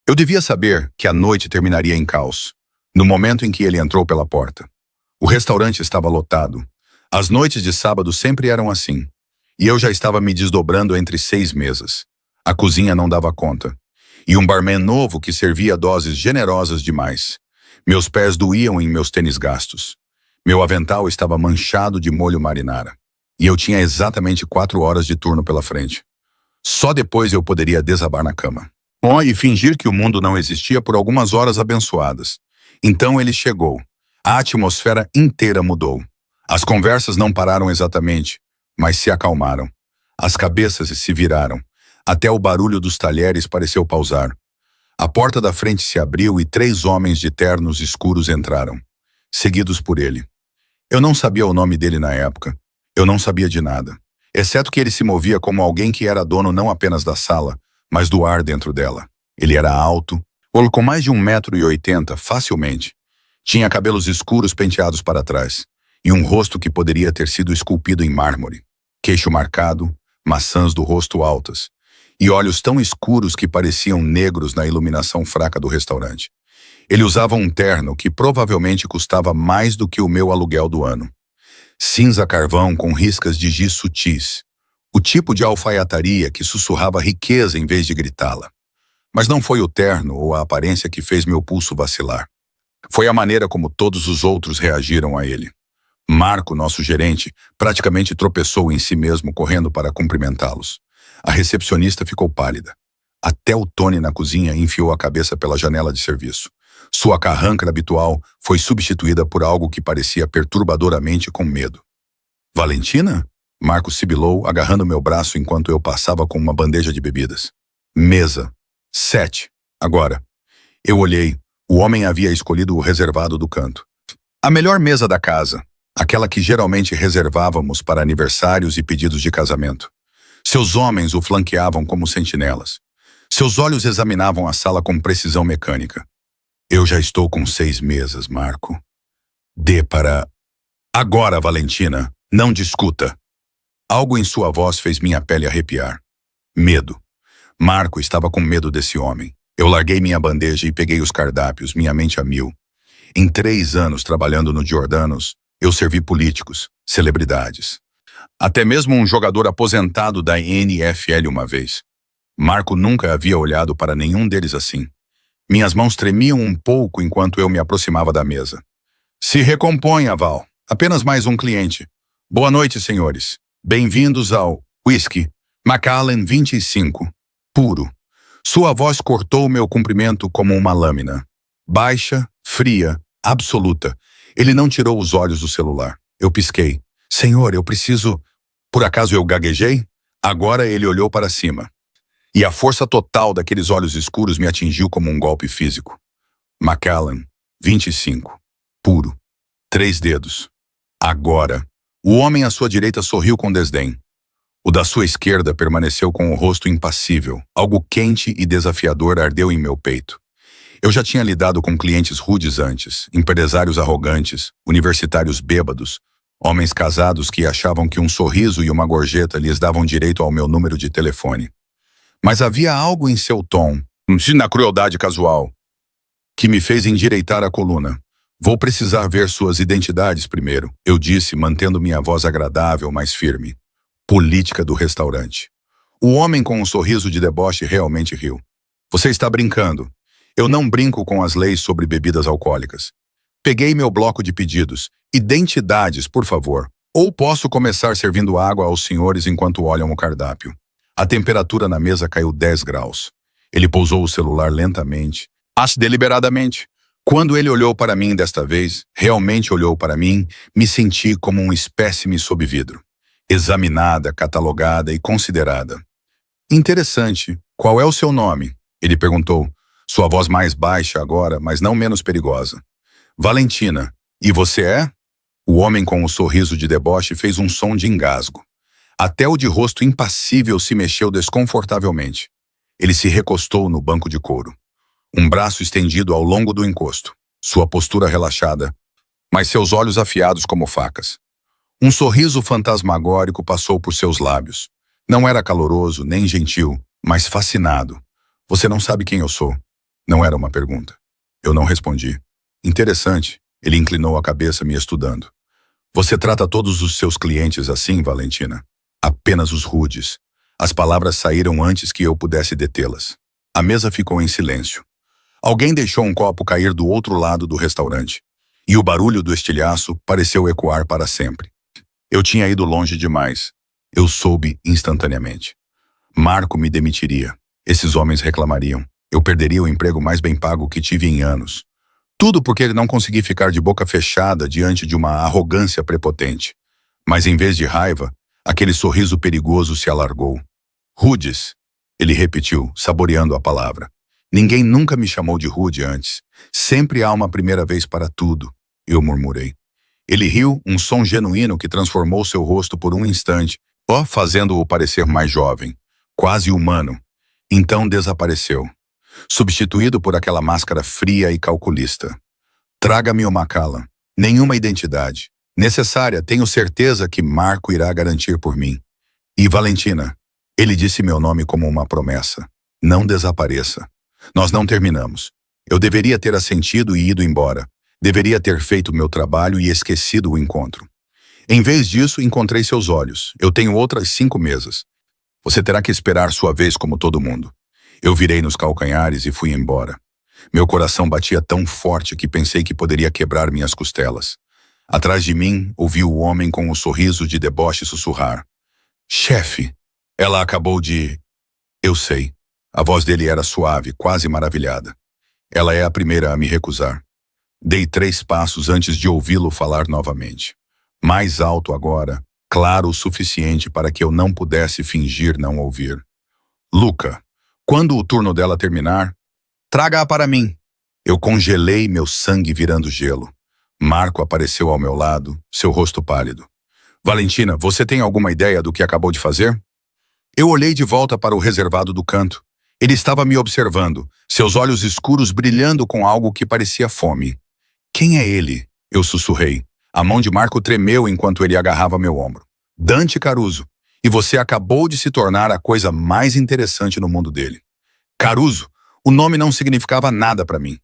Eu devia saber que a noite terminaria em caos, no momento em que ele entrou pela porta. O restaurante estava lotado. As noites de sábado sempre eram assim. E eu já estava me desdobrando entre 6 mesas. A cozinha não dava conta. E um barman novo que servia doses generosas demais. Meus pés doíam em meus tênis gastos. Meu avental estava manchado de molho marinara. E eu tinha exatamente 4 horas de turno pela frente. Só depois eu poderia desabar na cama. E fingir que o mundo não existia por algumas horas abençoadas. Então ele chegou. A atmosfera inteira mudou. As conversas não pararam exatamente, mas se acalmaram. As cabeças se viraram. Até o barulho dos talheres pareceu pausar. A porta da frente se abriu e 3 homens de ternos escuros entraram, seguidos por ele. Eu não sabia o nome dele na época. Eu não sabia de nada, exceto que ele se movia como alguém que era dono não apenas da sala, mas do ar dentro dela. Ele era alto, com mais de 1,80 m, facilmente. Tinha cabelos escuros penteados para trás, e um rosto que poderia ter sido esculpido em mármore. Queixo marcado, maçãs do rosto altas, e olhos tão escuros que pareciam negros na iluminação fraca do restaurante. Ele usava um terno que provavelmente custava mais do que o meu aluguel do ano. Cinza carvão com riscas de giz sutis. O tipo de alfaiataria que sussurrava riqueza em vez de gritá-la. Mas não foi o terno ou a aparência que fez meu pulso vacilar. Foi a maneira como todos os outros reagiram a ele. Marco, nosso gerente, praticamente tropeçou em si mesmo correndo para cumprimentá-los. A recepcionista ficou pálida. Até o Tony na cozinha enfiou a cabeça pela janela de serviço. Sua carranca habitual foi substituída por algo que parecia perturbadoramente com medo. Valentina? Marco sibilou, agarrando meu braço enquanto eu passava com uma bandeja de bebidas. Mesa. 7. Agora. Eu olhei. O homem havia escolhido o reservado do canto. A melhor mesa da casa. Aquela que geralmente reservávamos para aniversários e pedidos de casamento. Seus homens o flanqueavam como sentinelas. Seus olhos examinavam a sala com precisão mecânica. Eu já estou com 6 mesas, Marco. Dê para... Agora, Valentina, não discuta. Algo em sua voz fez minha pele arrepiar. Medo. Marco estava com medo desse homem. Eu larguei minha bandeja e peguei os cardápios, minha mente a mil. Em 3 anos trabalhando no Giordano's, eu servi políticos, celebridades. Até mesmo um jogador aposentado da NFL uma vez. Marco nunca havia olhado para nenhum deles assim. Minhas mãos tremiam um pouco enquanto eu me aproximava da mesa. Se recomponha, Val. Apenas mais um cliente. Boa noite, senhores. Bem-vindos ao Whisky Macallan 25. Puro. Sua voz cortou meu cumprimento como uma lâmina. Baixa, fria, absoluta. Ele não tirou os olhos do celular. Eu pisquei. Senhor, eu preciso... Por acaso eu gaguejei? Agora ele olhou para cima. E a força total daqueles olhos escuros me atingiu como um golpe físico. Macallan, 25. Puro. 3 dedos. Agora. O homem à sua direita sorriu com desdém. O da sua esquerda permaneceu com o rosto impassível. Algo quente e desafiador ardeu em meu peito. Eu já tinha lidado com clientes rudes antes, empresários arrogantes, universitários bêbados, homens casados que achavam que um sorriso e uma gorjeta lhes davam direito ao meu número de telefone. Mas havia algo em seu tom, na crueldade casual, que me fez endireitar a coluna. Vou precisar ver suas identidades primeiro, eu disse, mantendo minha voz agradável, mas firme. Política do restaurante. O homem com um sorriso de deboche realmente riu. Você está brincando. Eu não brinco com as leis sobre bebidas alcoólicas. Peguei meu bloco de pedidos. Identidades, por favor. Ou posso começar servindo água aos senhores enquanto olham o cardápio. A temperatura na mesa caiu 10 graus. Ele pousou o celular lentamente, deliberadamente. Quando ele olhou para mim desta vez, realmente olhou para mim, me senti como um espécime sob vidro. Examinada, catalogada e considerada. Interessante. Qual é o seu nome? Ele perguntou, sua voz mais baixa agora, mas não menos perigosa. Valentina. E você é? O homem com o sorriso de deboche fez um som de engasgo. Até o de rosto impassível se mexeu desconfortavelmente. Ele se recostou no banco de couro. Um braço estendido ao longo do encosto. Sua postura relaxada, mas seus olhos afiados como facas. Um sorriso fantasmagórico passou por seus lábios. Não era caloroso nem gentil, mas fascinado. Você não sabe quem eu sou. Não era uma pergunta. Eu não respondi. Interessante. Ele inclinou a cabeça me estudando. Você trata todos os seus clientes assim, Valentina? Apenas os rudes. As palavras saíram antes que eu pudesse detê-las. A mesa ficou em silêncio. Alguém deixou um copo cair do outro lado do restaurante. E o barulho do estilhaço pareceu ecoar para sempre. Eu tinha ido longe demais. Eu soube instantaneamente. Marco me demitiria. Esses homens reclamariam. Eu perderia o emprego mais bem pago que tive em anos. Tudo porque ele não conseguia ficar de boca fechada diante de uma arrogância prepotente. Mas em vez de raiva, aquele sorriso perigoso se alargou. Rudes, ele repetiu, saboreando a palavra. Ninguém nunca me chamou de rude antes. Sempre há uma primeira vez para tudo, eu murmurei. Ele riu, um som genuíno que transformou seu rosto por um instante, fazendo-o parecer mais jovem, quase humano. Então desapareceu, substituído por aquela máscara fria e calculista. Traga-me o Macallan. Nenhuma identidade. Necessária, tenho certeza que Marco irá garantir por mim. E Valentina, ele disse meu nome como uma promessa. Não desapareça. Nós não terminamos. Eu deveria ter assentido e ido embora. Deveria ter feito meu trabalho e esquecido o encontro. Em vez disso, encontrei seus olhos. Eu tenho outras 5 mesas. Você terá que esperar sua vez como todo mundo. Eu virei nos calcanhares e fui embora. Meu coração batia tão forte que pensei que poderia quebrar minhas costelas. Atrás de mim, ouvi o homem com um sorriso de deboche sussurrar. Chefe! Ela acabou de... Eu sei. A voz dele era suave, quase maravilhada. Ela é a primeira a me recusar. Dei 3 passos antes de ouvi-lo falar novamente. Mais alto agora, claro o suficiente para que eu não pudesse fingir não ouvir. Luca, quando o turno dela terminar, traga-a para mim. Eu congelei, meu sangue virando gelo. Marco apareceu ao meu lado, seu rosto pálido. Valentina, você tem alguma ideia do que acabou de fazer? Eu olhei de volta para o reservado do canto. Ele estava me observando, seus olhos escuros brilhando com algo que parecia fome. Quem é ele? Eu sussurrei. A mão de Marco tremeu enquanto ele agarrava meu ombro. Dante Caruso. E você acabou de se tornar a coisa mais interessante no mundo dele. Caruso. O nome não significava nada para mim.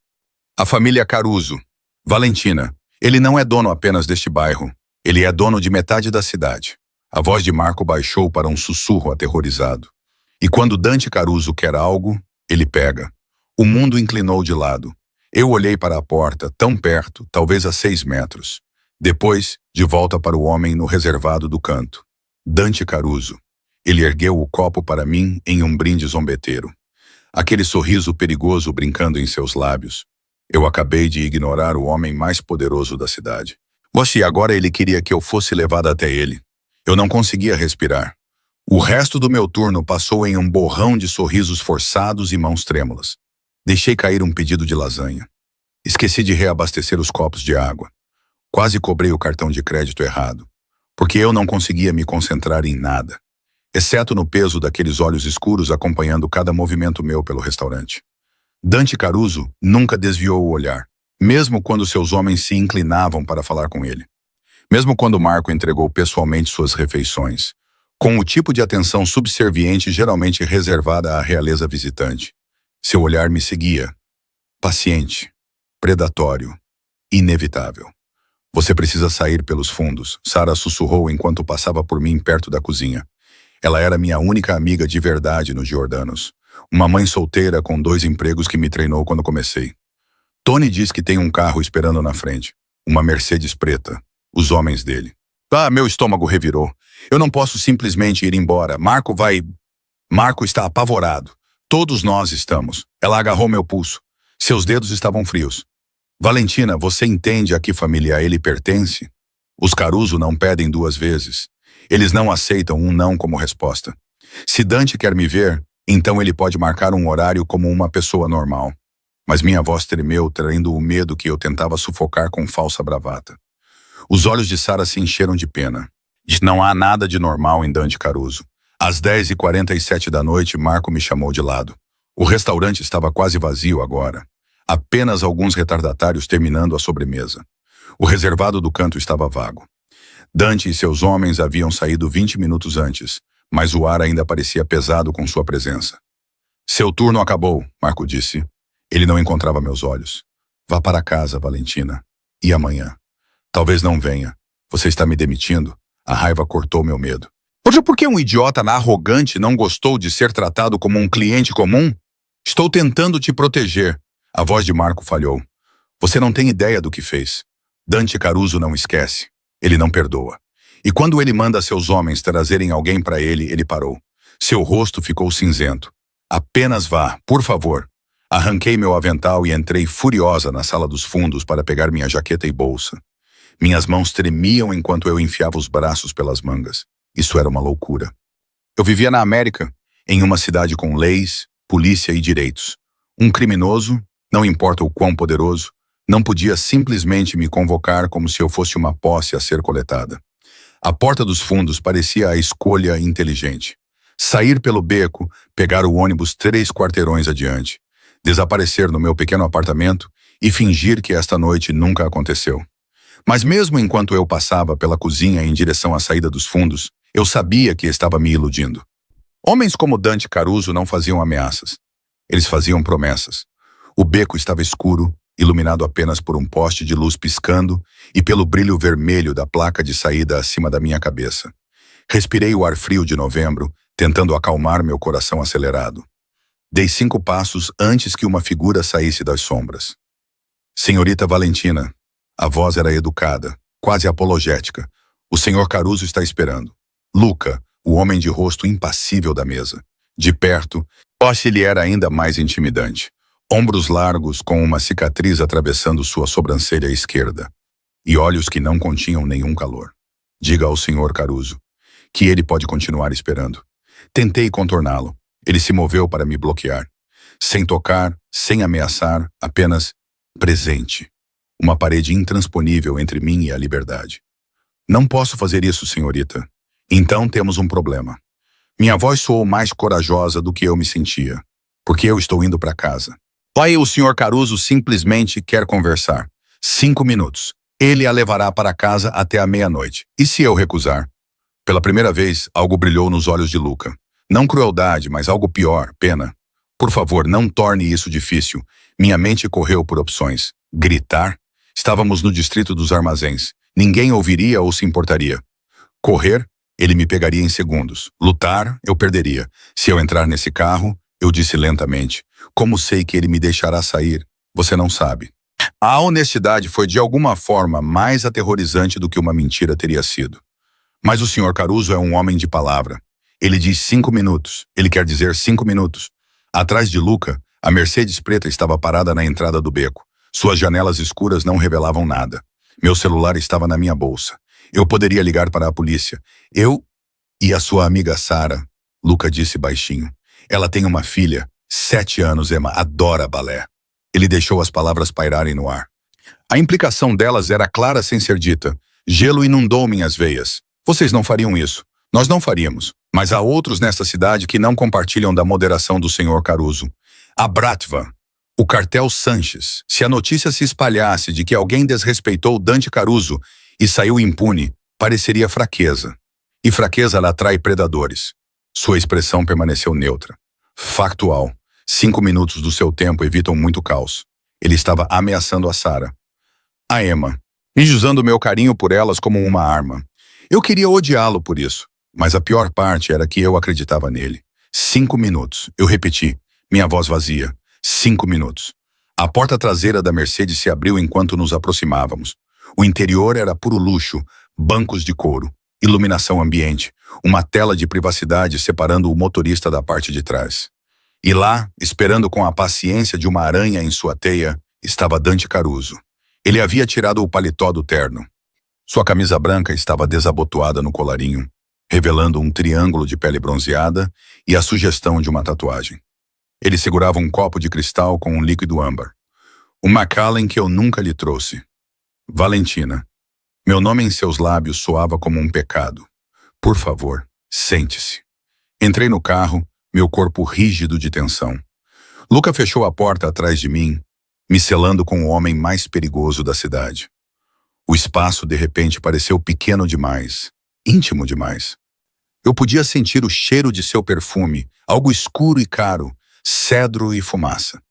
A família Caruso. Valentina. Ele não é dono apenas deste bairro. Ele é dono de metade da cidade. A voz de Marco baixou para um sussurro aterrorizado. E quando Dante Caruso quer algo, ele pega. O mundo inclinou de lado. Eu olhei para a porta, tão perto, talvez a 6 metros. Depois, de volta para o homem no reservado do canto. Dante Caruso. Ele ergueu o copo para mim em um brinde zombeteiro. Aquele sorriso perigoso brincando em seus lábios. Eu acabei de ignorar o homem mais poderoso da cidade. E agora ele queria que eu fosse levado até ele. Eu não conseguia respirar. O resto do meu turno passou em um borrão de sorrisos forçados e mãos trêmulas. Deixei cair um pedido de lasanha. Esqueci de reabastecer os copos de água. Quase cobrei o cartão de crédito errado, porque eu não conseguia me concentrar em nada, exceto no peso daqueles olhos escuros acompanhando cada movimento meu pelo restaurante. Dante Caruso nunca desviou o olhar, mesmo quando seus homens se inclinavam para falar com ele. Mesmo quando Marco entregou pessoalmente suas refeições, com o tipo de atenção subserviente geralmente reservada à realeza visitante. Seu olhar me seguia. Paciente, predatório, inevitável. Você precisa sair pelos fundos, Sara sussurrou enquanto passava por mim perto da cozinha. Ela era minha única amiga de verdade nos Giordanos. Uma mãe solteira com 2 empregos que me treinou quando comecei. Tony diz que tem um carro esperando na frente. Uma Mercedes preta. Os homens dele. Meu estômago revirou. Eu não posso simplesmente ir embora. Marco está apavorado. Todos nós estamos. Ela agarrou meu pulso. Seus dedos estavam frios. Valentina, você entende a que família ele pertence? Os Caruso não pedem 2 vezes. Eles não aceitam um não como resposta. Se Dante quer me ver, então ele pode marcar um horário como uma pessoa normal. Mas minha voz tremeu, traindo o medo que eu tentava sufocar com falsa bravata. Os olhos de Sara se encheram de pena. Não há nada de normal em Dante Caruso. Às 10h47 da noite, Marco me chamou de lado. O restaurante estava quase vazio agora. Apenas alguns retardatários terminando a sobremesa. O reservado do canto estava vago. Dante e seus homens haviam saído 20 minutos antes, mas o ar ainda parecia pesado com sua presença. Seu turno acabou, Marco disse. Ele não encontrava meus olhos. Vá para casa, Valentina. E amanhã? Talvez não venha. Você está me demitindo? A raiva cortou meu medo. Poxa, por que um idiota arrogante não gostou de ser tratado como um cliente comum? Estou tentando te proteger. A voz de Marco falhou. Você não tem ideia do que fez. Dante Caruso não esquece. Ele não perdoa. E quando ele manda seus homens trazerem alguém para ele, ele parou. Seu rosto ficou cinzento. Apenas vá, por favor. Arranquei meu avental e entrei furiosa na sala dos fundos para pegar minha jaqueta e bolsa. Minhas mãos tremiam enquanto eu enfiava os braços pelas mangas. Isso era uma loucura. Eu vivia na América, em uma cidade com leis, polícia e direitos. Um criminoso, não importa o quão poderoso, não podia simplesmente me convocar como se eu fosse uma posse a ser coletada. A porta dos fundos parecia a escolha inteligente. Sair pelo beco, pegar o ônibus 3 quarteirões adiante, desaparecer no meu pequeno apartamento e fingir que esta noite nunca aconteceu. Mas mesmo enquanto eu passava pela cozinha em direção à saída dos fundos, eu sabia que estava me iludindo. Homens como Dante Caruso não faziam ameaças. Eles faziam promessas. O beco estava escuro, iluminado apenas por um poste de luz piscando e pelo brilho vermelho da placa de saída acima da minha cabeça. Respirei o ar frio de novembro, tentando acalmar meu coração acelerado. Dei 5 passos antes que uma figura saísse das sombras. Senhorita Valentina. A voz era educada, quase apologética. O senhor Caruso está esperando. Luca, o homem de rosto impassível da mesa. De perto, Posse lhe era ainda mais intimidante. Ombros largos com uma cicatriz atravessando sua sobrancelha esquerda. E olhos que não continham nenhum calor. Diga ao senhor Caruso que ele pode continuar esperando. Tentei contorná-lo. Ele se moveu para me bloquear. Sem tocar, sem ameaçar, apenas presente. Uma parede intransponível entre mim e a liberdade. Não posso fazer isso, senhorita. Então temos um problema. Minha voz soou mais corajosa do que eu me sentia. Porque eu estou indo para casa. Pai, o senhor Caruso simplesmente quer conversar. 5 minutos. Ele a levará para casa até a meia-noite. E se eu recusar? Pela primeira vez, algo brilhou nos olhos de Luca. Não crueldade, mas algo pior, pena. Por favor, não torne isso difícil. Minha mente correu por opções. Gritar? Estávamos no distrito dos armazéns. Ninguém ouviria ou se importaria. Correr? Ele me pegaria em segundos. Lutar? Eu perderia. Se eu entrar nesse carro, eu disse lentamente. Como sei que ele me deixará sair? Você não sabe. A honestidade foi de alguma forma mais aterrorizante do que uma mentira teria sido. Mas o senhor Caruso é um homem de palavra. Ele diz 5 minutos. Ele quer dizer 5 minutos. Atrás de Luca, a Mercedes preta estava parada na entrada do beco. Suas janelas escuras não revelavam nada. Meu celular estava na minha bolsa. Eu poderia ligar para a polícia. Eu e a sua amiga Sara, Luca disse baixinho. Ela tem uma filha, 7 anos, Emma, adora balé. Ele deixou as palavras pairarem no ar. A implicação delas era clara sem ser dita. Gelo inundou minhas veias. Vocês não fariam isso. Nós não faríamos. Mas há outros nesta cidade que não compartilham da moderação do senhor Caruso. A Bratva, o cartel Sanches. Se a notícia se espalhasse de que alguém desrespeitou Dante Caruso e saiu impune, pareceria fraqueza. E fraqueza ela atrai predadores. Sua expressão permaneceu neutra. Factual. 5 minutos do seu tempo evitam muito caos. Ele estava ameaçando a Sara. A Emma. E usando meu carinho por elas como uma arma. Eu queria odiá-lo por isso. Mas a pior parte era que eu acreditava nele. 5 minutos. Eu repeti. Minha voz vazia. 5 minutos. A porta traseira da Mercedes se abriu enquanto nos aproximávamos. O interior era puro luxo, bancos de couro, iluminação ambiente, uma tela de privacidade separando o motorista da parte de trás. E lá, esperando com a paciência de uma aranha em sua teia, estava Dante Caruso. Ele havia tirado o paletó do terno. Sua camisa branca estava desabotoada no colarinho, revelando um triângulo de pele bronzeada e a sugestão de uma tatuagem. Ele segurava um copo de cristal com um líquido âmbar. Um Macallan que eu nunca lhe trouxe. Valentina. Meu nome em seus lábios soava como um pecado. Por favor, sente-se. Entrei no carro, meu corpo rígido de tensão. Luca fechou a porta atrás de mim, me selando com o homem mais perigoso da cidade. O espaço, de repente, pareceu pequeno demais, íntimo demais. Eu podia sentir o cheiro de seu perfume, algo escuro e caro, cedro e fumaça.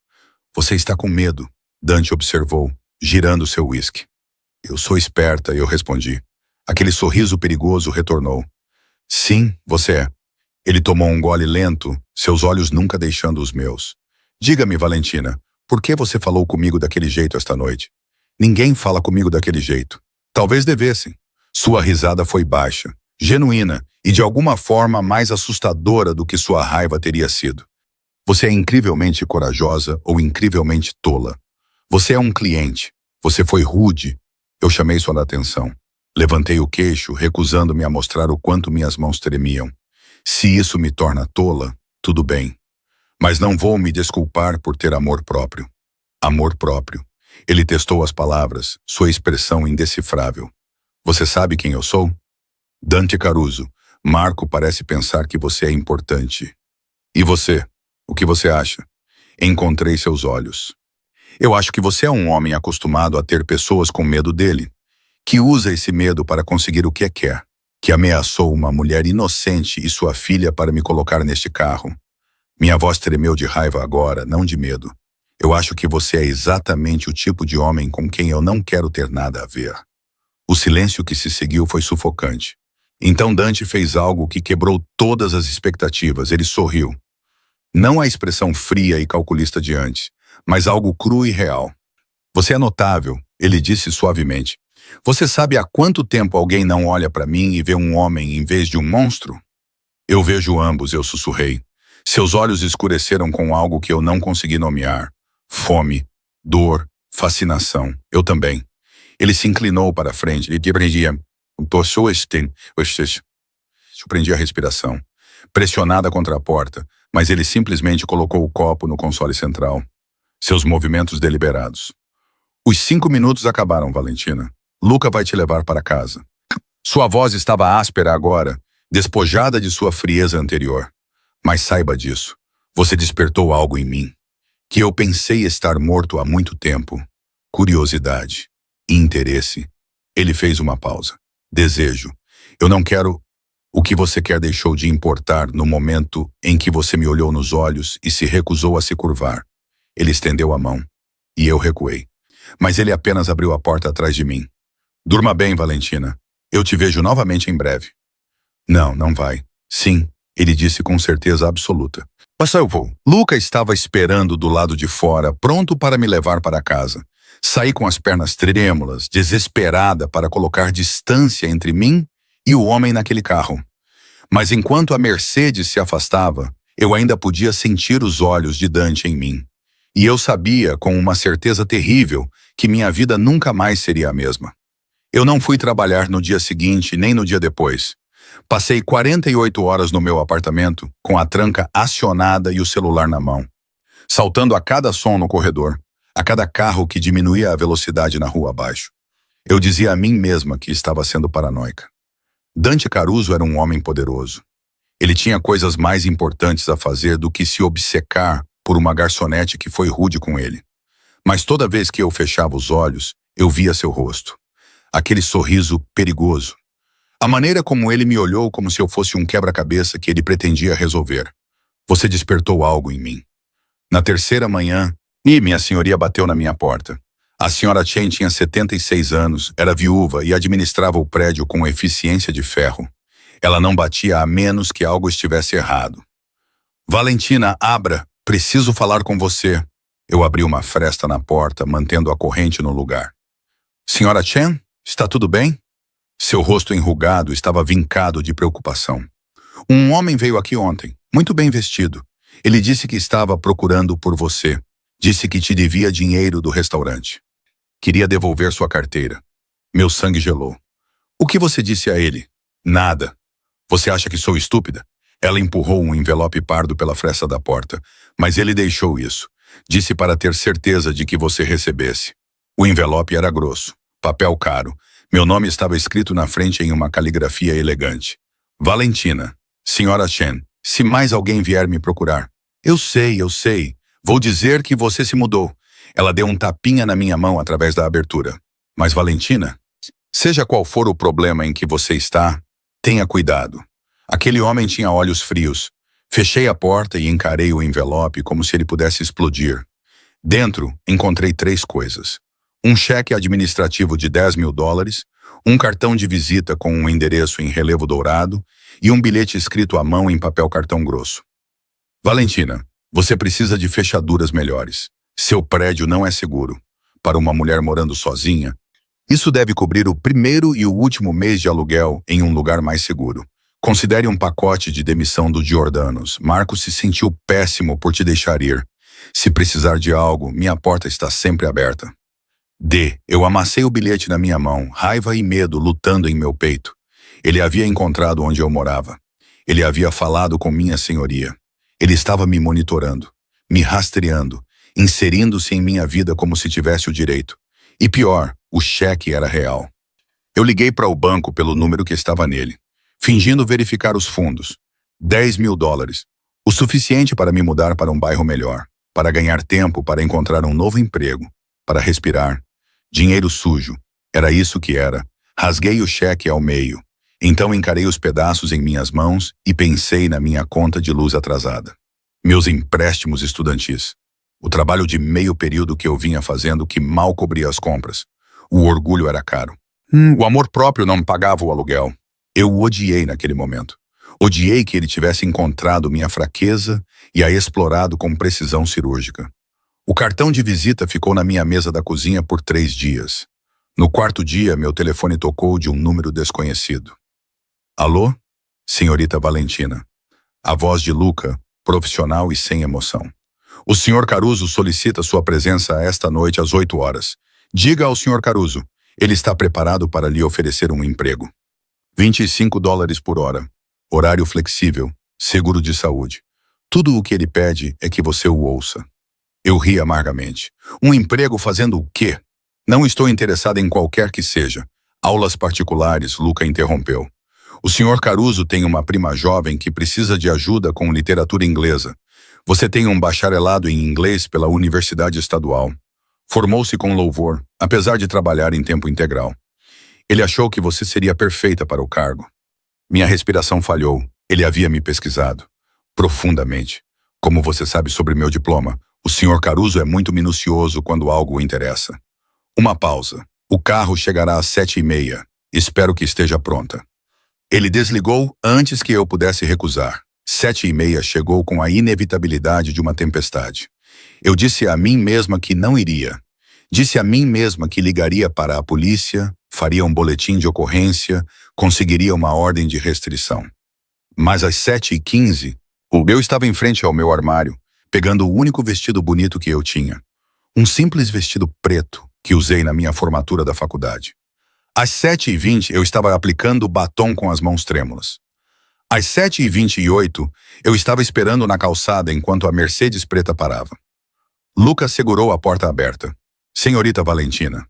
Você está com medo, Dante observou, girando seu uísque. Eu sou esperta, eu respondi. Aquele sorriso perigoso retornou. Sim, você é. Ele tomou um gole lento, seus olhos nunca deixando os meus. Diga-me, Valentina, por que você falou comigo daquele jeito esta noite? Ninguém fala comigo daquele jeito. Talvez devessem. Sua risada foi baixa, genuína e de alguma forma mais assustadora do que sua raiva teria sido. Você é incrivelmente corajosa ou incrivelmente tola. Você é um cliente. Você foi rude. Eu chamei sua atenção. Levantei o queixo, recusando-me a mostrar o quanto minhas mãos tremiam. Se isso me torna tola, tudo bem. Mas não vou me desculpar por ter amor próprio. Amor próprio. Ele testou as palavras, sua expressão indecifrável. Você sabe quem eu sou? Dante Caruso. Marco parece pensar que você é importante. E você? O que você acha? Encontrei seus olhos. Eu acho que você é um homem acostumado a ter pessoas com medo dele, que usa esse medo para conseguir o que quer, que ameaçou uma mulher inocente e sua filha para me colocar neste carro. Minha voz tremeu de raiva agora, não de medo. Eu acho que você é exatamente o tipo de homem com quem eu não quero ter nada a ver. O silêncio que se seguiu foi sufocante. Então Dante fez algo que quebrou todas as expectativas. Ele sorriu. Não a expressão fria e calculista de antes, mas algo cru e real. Você é notável, ele disse suavemente. Você sabe há quanto tempo alguém não olha para mim e vê um homem em vez de um monstro? Eu vejo ambos, eu sussurrei. Seus olhos escureceram com algo que eu não consegui nomear. Fome, dor, fascinação. Eu também. Ele se inclinou para a frente e prendia. Prendi a respiração, pressionada contra a porta, mas ele simplesmente colocou o copo no console central. Seus movimentos deliberados. Os 5 minutos acabaram, Valentina. Luca vai te levar para casa. Sua voz estava áspera agora, despojada de sua frieza anterior. Mas saiba disso. Você despertou algo em mim, que eu pensei estar morto há muito tempo. Curiosidade. Interesse. Ele fez uma pausa. Desejo. Eu não quero. O que você quer deixou de importar no momento em que você me olhou nos olhos e se recusou a se curvar. Ele estendeu a mão. E eu recuei. Mas ele apenas abriu a porta atrás de mim. Durma bem, Valentina. Eu te vejo novamente em breve. Não, não vai. Sim, ele disse com certeza absoluta. Mas eu vou. Luca estava esperando do lado de fora, pronto para me levar para casa. Saí com as pernas trêmulas, desesperada para colocar distância entre mim e o homem naquele carro. Mas enquanto a Mercedes se afastava, eu ainda podia sentir os olhos de Dante em mim. E eu sabia, com uma certeza terrível, que minha vida nunca mais seria a mesma. Eu não fui trabalhar no dia seguinte nem no dia depois. Passei 48 horas no meu apartamento, com a tranca acionada e o celular na mão, saltando a cada som no corredor, a cada carro que diminuía a velocidade na rua abaixo. Eu dizia a mim mesma que estava sendo paranoica. Dante Caruso era um homem poderoso. Ele tinha coisas mais importantes a fazer do que se obcecar por uma garçonete que foi rude com ele. Mas toda vez que eu fechava os olhos, eu via seu rosto. Aquele sorriso perigoso. A maneira como ele me olhou como se eu fosse um quebra-cabeça que ele pretendia resolver. Você despertou algo em mim. Na terceira manhã, minha senhoria bateu na minha porta. A senhora Chen tinha 76 anos, era viúva e administrava o prédio com eficiência de ferro. Ela não batia a menos que algo estivesse errado. Valentina, abra, preciso falar com você. Eu abri uma fresta na porta, mantendo a corrente no lugar. Senhora Chen, está tudo bem? Seu rosto enrugado estava vincado de preocupação. Um homem veio aqui ontem, muito bem vestido. Ele disse que estava procurando por você. Disse que te devia dinheiro do restaurante. Queria devolver sua carteira. Meu sangue gelou. O que você disse a ele? Nada. Você acha que sou estúpida? Ela empurrou um envelope pardo pela fresta da porta, mas ele deixou isso. Disse para ter certeza de que você recebesse. O envelope era grosso, papel caro. Meu nome estava escrito na frente em uma caligrafia elegante. Valentina, senhora Chen, se mais alguém vier me procurar. Eu sei. Vou dizer que você se mudou. Ela deu um tapinha na minha mão através da abertura. Mas Valentina, seja qual for o problema em que você está, tenha cuidado. Aquele homem tinha olhos frios. Fechei a porta e encarei o envelope como se ele pudesse explodir. Dentro, encontrei 3 coisas. Um cheque administrativo de $10.000, um cartão de visita com um endereço em relevo dourado e um bilhete escrito à mão em papel cartão grosso. Valentina, você precisa de fechaduras melhores. Seu prédio não é seguro. Para uma mulher morando sozinha, isso deve cobrir o primeiro e o último mês de aluguel em um lugar mais seguro. Considere um pacote de demissão do Giordano's. Marco se sentiu péssimo por te deixar ir. Se precisar de algo, minha porta está sempre aberta. D. Eu amassei o bilhete na minha mão, raiva e medo lutando em meu peito. Ele havia encontrado onde eu morava. Ele havia falado com minha senhoria. Ele estava me monitorando, me rastreando, inserindo-se em minha vida como se tivesse o direito. E pior, o cheque era real. Eu liguei para o banco pelo número que estava nele, fingindo verificar os fundos. $10.000. O suficiente para me mudar para um bairro melhor, para ganhar tempo para encontrar um novo emprego, para respirar. Dinheiro sujo. Era isso que era. Rasguei o cheque ao meio. Então encarei os pedaços em minhas mãos e pensei na minha conta de luz atrasada. Meus empréstimos estudantis. O trabalho de meio período que eu vinha fazendo que mal cobria as compras. O orgulho era caro. O amor próprio não pagava o aluguel. Eu o odiei naquele momento. Odiei que ele tivesse encontrado minha fraqueza e a explorado com precisão cirúrgica. O cartão de visita ficou na minha mesa da cozinha por 3 dias. No 4º dia, meu telefone tocou de um número desconhecido. Alô? Senhorita Valentina. A voz de Luca, profissional e sem emoção. O Sr. Caruso solicita sua presença esta noite às 8 horas. Diga ao Sr. Caruso, ele está preparado para lhe oferecer um emprego. $25 por hora. Horário flexível, seguro de saúde. Tudo o que ele pede é que você o ouça. Eu ri amargamente. Um emprego fazendo o quê? Não estou interessado em qualquer que seja. Aulas particulares, Luca interrompeu. O Sr. Caruso tem uma prima jovem que precisa de ajuda com literatura inglesa. Você tem um bacharelado em inglês pela Universidade Estadual. Formou-se com louvor, apesar de trabalhar em tempo integral. Ele achou que você seria perfeita para o cargo. Minha respiração falhou. Ele havia me pesquisado. Profundamente. Como você sabe sobre meu diploma, o Sr. Caruso é muito minucioso quando algo o interessa. Uma pausa. O carro chegará às 7h30. Espero que esteja pronta. Ele desligou antes que eu pudesse recusar. 7h30 chegou com a inevitabilidade de uma tempestade. Eu disse a mim mesma que não iria. Disse a mim mesma que ligaria para a polícia, faria um boletim de ocorrência, conseguiria uma ordem de restrição. Mas às 7h15, eu estava em frente ao meu armário, pegando o único vestido bonito que eu tinha. Um simples vestido preto que usei na minha formatura da faculdade. Às 7h20, eu estava aplicando batom com as mãos trêmulas. Às 7h28, eu estava esperando na calçada enquanto a Mercedes preta parava. Lucas segurou a porta aberta. Senhorita Valentina.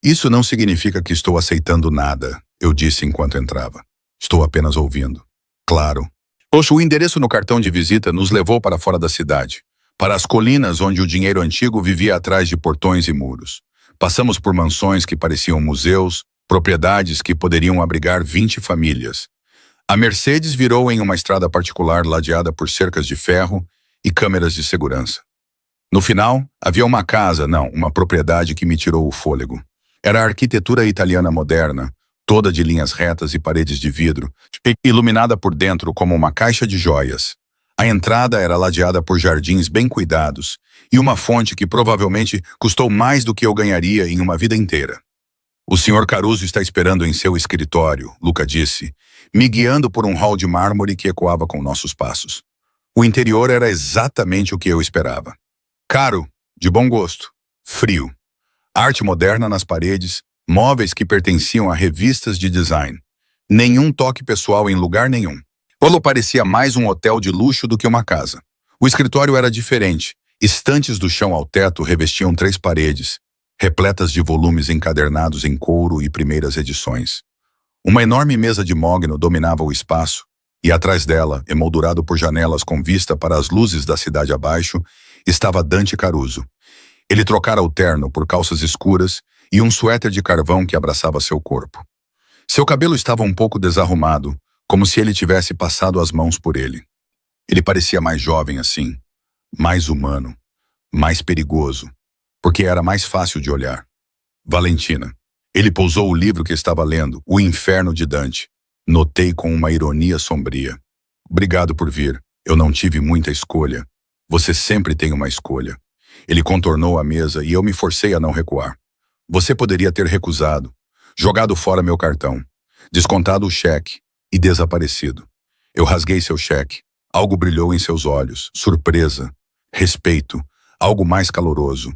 Isso não significa que estou aceitando nada, eu disse enquanto entrava. Estou apenas ouvindo. Claro. Poxa, o endereço no cartão de visita nos levou para fora da cidade, para as colinas onde o dinheiro antigo vivia atrás de portões e muros. Passamos por mansões que pareciam museus, propriedades que poderiam abrigar 20 famílias. A Mercedes virou em uma estrada particular ladeada por cercas de ferro e câmeras de segurança. No final, havia uma casa, não, uma propriedade que me tirou o fôlego. Era a arquitetura italiana moderna, toda de linhas retas e paredes de vidro, iluminada por dentro como uma caixa de joias. A entrada era ladeada por jardins bem cuidados e uma fonte que provavelmente custou mais do que eu ganharia em uma vida inteira. O Sr. Caruso está esperando em seu escritório, Luca disse, me guiando por um hall de mármore que ecoava com nossos passos. O interior era exatamente o que eu esperava. Caro, de bom gosto, frio. Arte moderna nas paredes, móveis que pertenciam a revistas de design. Nenhum toque pessoal em lugar nenhum. Polo parecia mais um hotel de luxo do que uma casa. O escritório era diferente. Estantes do chão ao teto revestiam 3 paredes, repletas de volumes encadernados em couro e primeiras edições. Uma enorme mesa de mogno dominava o espaço, e atrás dela, emoldurado por janelas com vista para as luzes da cidade abaixo, estava Dante Caruso. Ele trocara o terno por calças escuras e um suéter de carvão que abraçava seu corpo. Seu cabelo estava um pouco desarrumado, como se ele tivesse passado as mãos por ele. Ele parecia mais jovem assim, mais humano. mais perigoso, porque era mais fácil de olhar. Valentina. Ele pousou o livro que estava lendo, O Inferno de Dante. Notei com uma ironia sombria. Obrigado por vir. Eu não tive muita escolha. Você sempre tem uma escolha. Ele contornou a mesa e eu me forcei a não recuar. Você poderia ter recusado, jogado fora meu cartão, descontado o cheque e desaparecido. Eu rasguei seu cheque. Algo brilhou em seus olhos. Surpresa, respeito, algo mais caloroso.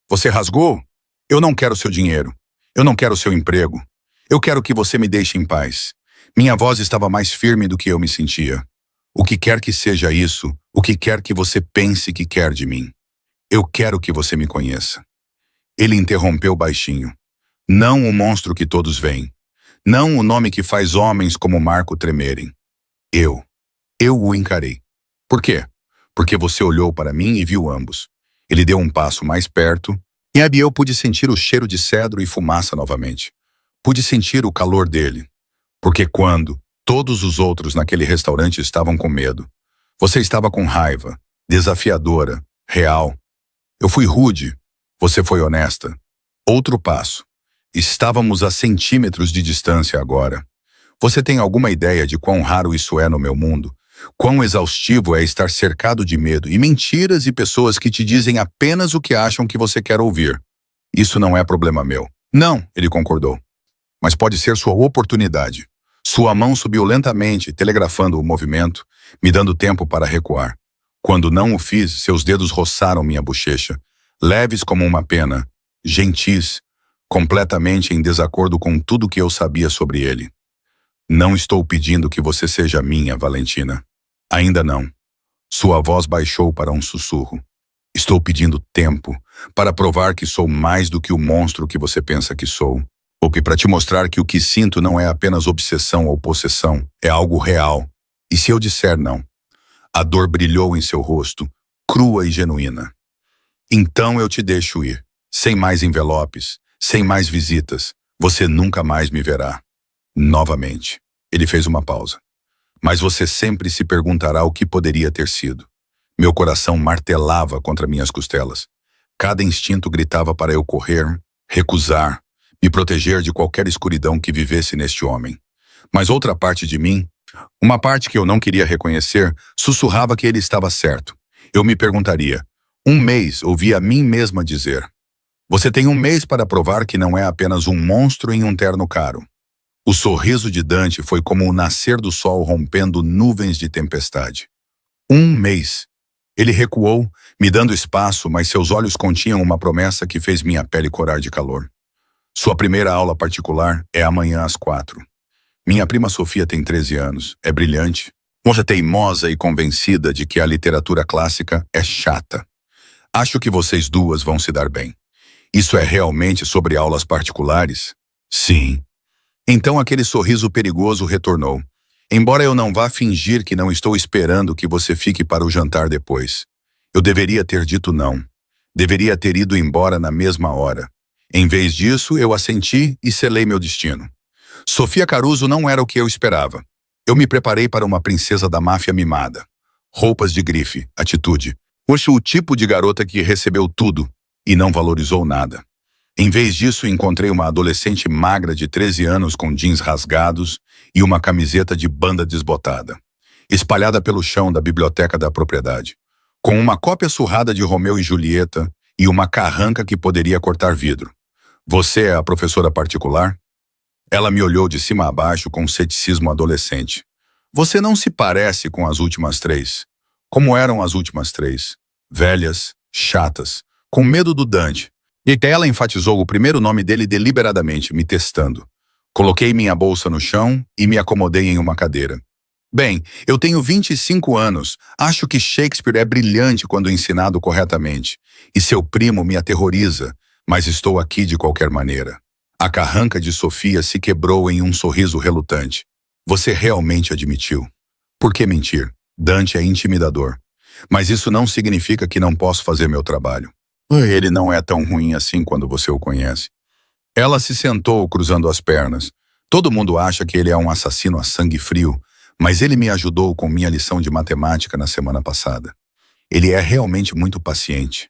Você rasgou? Eu não quero seu dinheiro. Eu não quero seu emprego. Eu quero que você me deixe em paz. Minha voz estava mais firme do que eu me sentia. O que quer que seja isso, o que quer que você pense que quer de mim. Eu quero que você me conheça. Ele interrompeu baixinho. Não o monstro que todos veem. Não o nome que faz homens como Marco tremerem. Eu o encarei. Por quê? Porque você olhou para mim e viu ambos. Ele deu um passo mais perto, e eu pude sentir o cheiro de cedro e fumaça novamente. Pude sentir o calor dele. Porque quando todos os outros naquele restaurante estavam com medo, você estava com raiva, desafiadora, real. Eu fui rude, você foi honesta. Outro passo. Estávamos a centímetros de distância agora. Você tem alguma ideia de quão raro isso é no meu mundo? Quão exaustivo é estar cercado de medo e mentiras e pessoas que te dizem apenas o que acham que você quer ouvir. Isso não é problema meu. Não, ele concordou. Mas pode ser sua oportunidade. Sua mão subiu lentamente, telegrafando o movimento, me dando tempo para recuar. Quando não o fiz, seus dedos roçaram minha bochecha, leves como uma pena, gentis, completamente em desacordo com tudo que eu sabia sobre ele. Não estou pedindo que você seja minha, Valentina. Ainda não. Sua voz baixou para um sussurro. Estou pedindo tempo para provar que sou mais do que o monstro que você pensa que sou. Ou que para te mostrar que o que sinto não é apenas obsessão ou possessão, é algo real. E se eu disser não? A dor brilhou em seu rosto, crua e genuína. Então eu te deixo ir. Sem mais envelopes, sem mais visitas. Você nunca mais me verá. Novamente. Ele fez uma pausa. Mas você sempre se perguntará o que poderia ter sido. Meu coração martelava contra minhas costelas. Cada instinto gritava para eu correr, recusar, me proteger de qualquer escuridão que vivesse neste homem. Mas outra parte de mim, uma parte que eu não queria reconhecer, sussurrava que ele estava certo. Eu me perguntaria, 1 mês ouvi a mim mesma dizer, você tem 1 mês para provar que não é apenas um monstro em um terno caro. O sorriso de Dante foi como o nascer do sol rompendo nuvens de tempestade. 1 mês. Ele recuou, me dando espaço, mas seus olhos continham uma promessa que fez minha pele corar de calor. Sua primeira aula particular é amanhã às 4. Minha prima Sofia tem 13 anos, é brilhante, moça teimosa e convencida de que a literatura clássica é chata. Acho que vocês duas vão se dar bem. Isso é realmente sobre aulas particulares? Sim. Então aquele sorriso perigoso retornou. Embora eu não vá fingir que não estou esperando que você fique para o jantar depois. Eu deveria ter dito não. Deveria ter ido embora na mesma hora. Em vez disso, eu assenti e selei meu destino. Sofia Caruso não era o que eu esperava. Eu me preparei para uma princesa da máfia mimada. Roupas de grife, atitude. Fosse o tipo de garota que recebeu tudo e não valorizou nada. Em vez disso, encontrei uma adolescente magra de 13 anos com jeans rasgados e uma camiseta de banda desbotada, espalhada pelo chão da biblioteca da propriedade, com uma cópia surrada de Romeu e Julieta e uma carranca que poderia cortar vidro. Você é a professora particular? Ela me olhou de cima a baixo com um ceticismo adolescente. Você não se parece com as últimas 3. Como eram as últimas 3? Velhas, chatas, com medo do Dante. E ela enfatizou o primeiro nome dele deliberadamente, me testando. Coloquei minha bolsa no chão e me acomodei em uma cadeira. Bem, eu tenho 25 anos. Acho que Shakespeare é brilhante quando ensinado corretamente. E seu primo me aterroriza, mas estou aqui de qualquer maneira. A carranca de Sofia se quebrou em um sorriso relutante. Você realmente admitiu. Por que mentir? Dante é intimidador. Mas isso não significa que não posso fazer meu trabalho. Ele não é tão ruim assim quando você o conhece. Ela se sentou cruzando as pernas. Todo mundo acha que ele é um assassino a sangue frio, mas ele me ajudou com minha lição de matemática na semana passada. Ele é realmente muito paciente.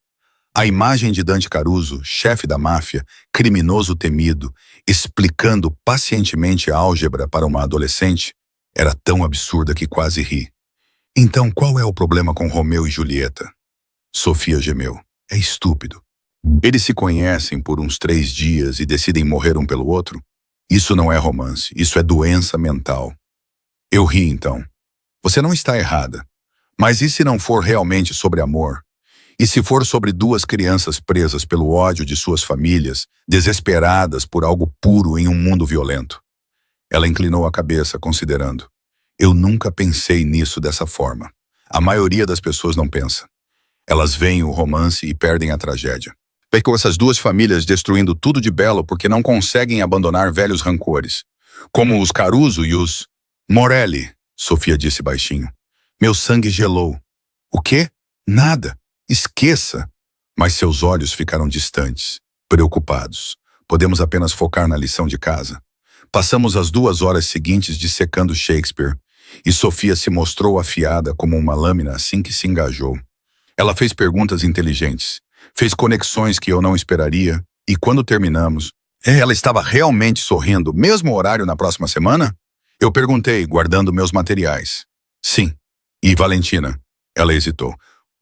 A imagem de Dante Caruso, chefe da máfia, criminoso temido, explicando pacientemente a álgebra para uma adolescente, era tão absurda que quase ri. Então, qual é o problema com Romeu e Julieta? Sofia gemeu. É estúpido. Eles se conhecem por uns 3 dias e decidem morrer um pelo outro? Isso não é romance, isso é doença mental. Eu ri então. Você não está errada. Mas e se não for realmente sobre amor? E se for sobre 2 crianças presas pelo ódio de suas famílias, desesperadas por algo puro em um mundo violento? Ela inclinou a cabeça, considerando. Eu nunca pensei nisso dessa forma. A maioria das pessoas não pensa. Elas veem o romance e perdem a tragédia. Vê com essas 2 famílias destruindo tudo de belo porque não conseguem abandonar velhos rancores. Como os Caruso e os... Morelli, Sofia disse baixinho. Meu sangue gelou. O quê? Nada. Esqueça. Mas seus olhos ficaram distantes, preocupados. Podemos apenas focar na lição de casa. Passamos as 2 horas seguintes dissecando Shakespeare, e Sofia se mostrou afiada como uma lâmina assim que se engajou. Ela fez perguntas inteligentes, fez conexões que eu não esperaria, e quando terminamos, ela estava realmente sorrindo, mesmo horário na próxima semana? Eu perguntei, guardando meus materiais. Sim. E Valentina? Ela hesitou.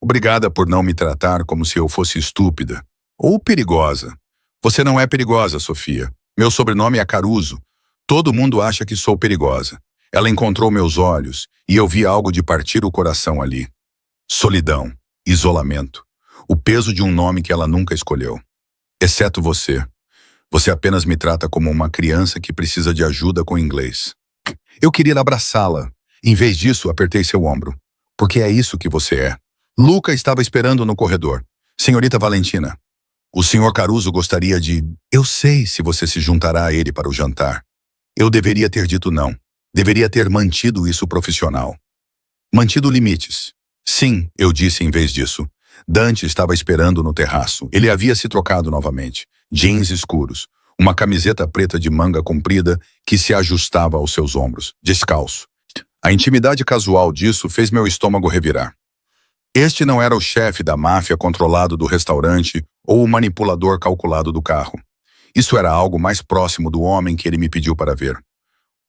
Obrigada por não me tratar como se eu fosse estúpida. Ou perigosa. Você não é perigosa, Sofia. Meu sobrenome é Caruso. Todo mundo acha que sou perigosa. Ela encontrou meus olhos, e eu vi algo de partir o coração ali. Solidão. Isolamento. O peso de um nome que ela nunca escolheu. Exceto você. Você apenas me trata como uma criança que precisa de ajuda com inglês. Eu queria abraçá-la. Em vez disso, apertei seu ombro. Porque é isso que você é. Luca estava esperando no corredor. Senhorita Valentina, o senhor Caruso gostaria de... Eu sei se você se juntará a ele para o jantar. Eu deveria ter dito não. Deveria ter mantido isso profissional. Mantido limites. Sim, eu disse em vez disso. Dante estava esperando no terraço. Ele havia se trocado novamente. Jeans escuros. Uma camiseta preta de manga comprida que se ajustava aos seus ombros. Descalço. A intimidade casual disso fez meu estômago revirar. Este não era o chefe da máfia controlado do restaurante ou o manipulador calculado do carro. Isso era algo mais próximo do homem que ele me pediu para ver.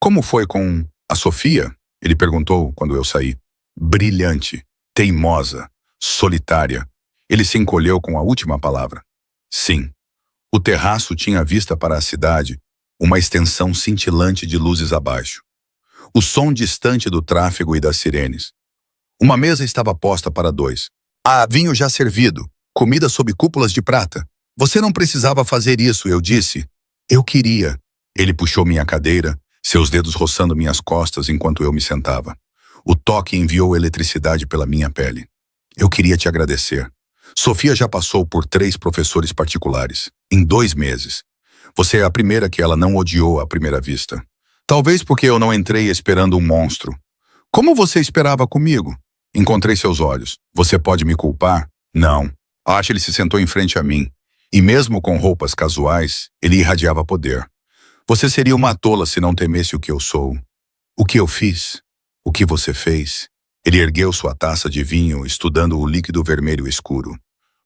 Como foi com a Sofia? Ele perguntou quando eu saí. Brilhante, teimosa, solitária. Ele se encolheu com a última palavra. Sim. O terraço tinha vista para a cidade, uma extensão cintilante de luzes abaixo. O som distante do tráfego e das sirenes. Uma mesa estava posta para 2. Há vinho já servido, comida sob cúpulas de prata. Você não precisava fazer isso, eu disse. Eu queria. Ele puxou minha cadeira, seus dedos roçando minhas costas enquanto eu me sentava. O toque enviou eletricidade pela minha pele. Eu queria te agradecer. Sofia já passou por 3 professores particulares, em 2 meses. Você é a primeira que ela não odiou à primeira vista. Talvez porque eu não entrei esperando um monstro. Como você esperava comigo? Encontrei seus olhos. Você pode me culpar? Não. Acho que ele se sentou em frente a mim. E mesmo com roupas casuais, ele irradiava poder. Você seria uma tola se não temesse o que eu sou. O que eu fiz? O que você fez? Ele ergueu sua taça de vinho, estudando o líquido vermelho escuro.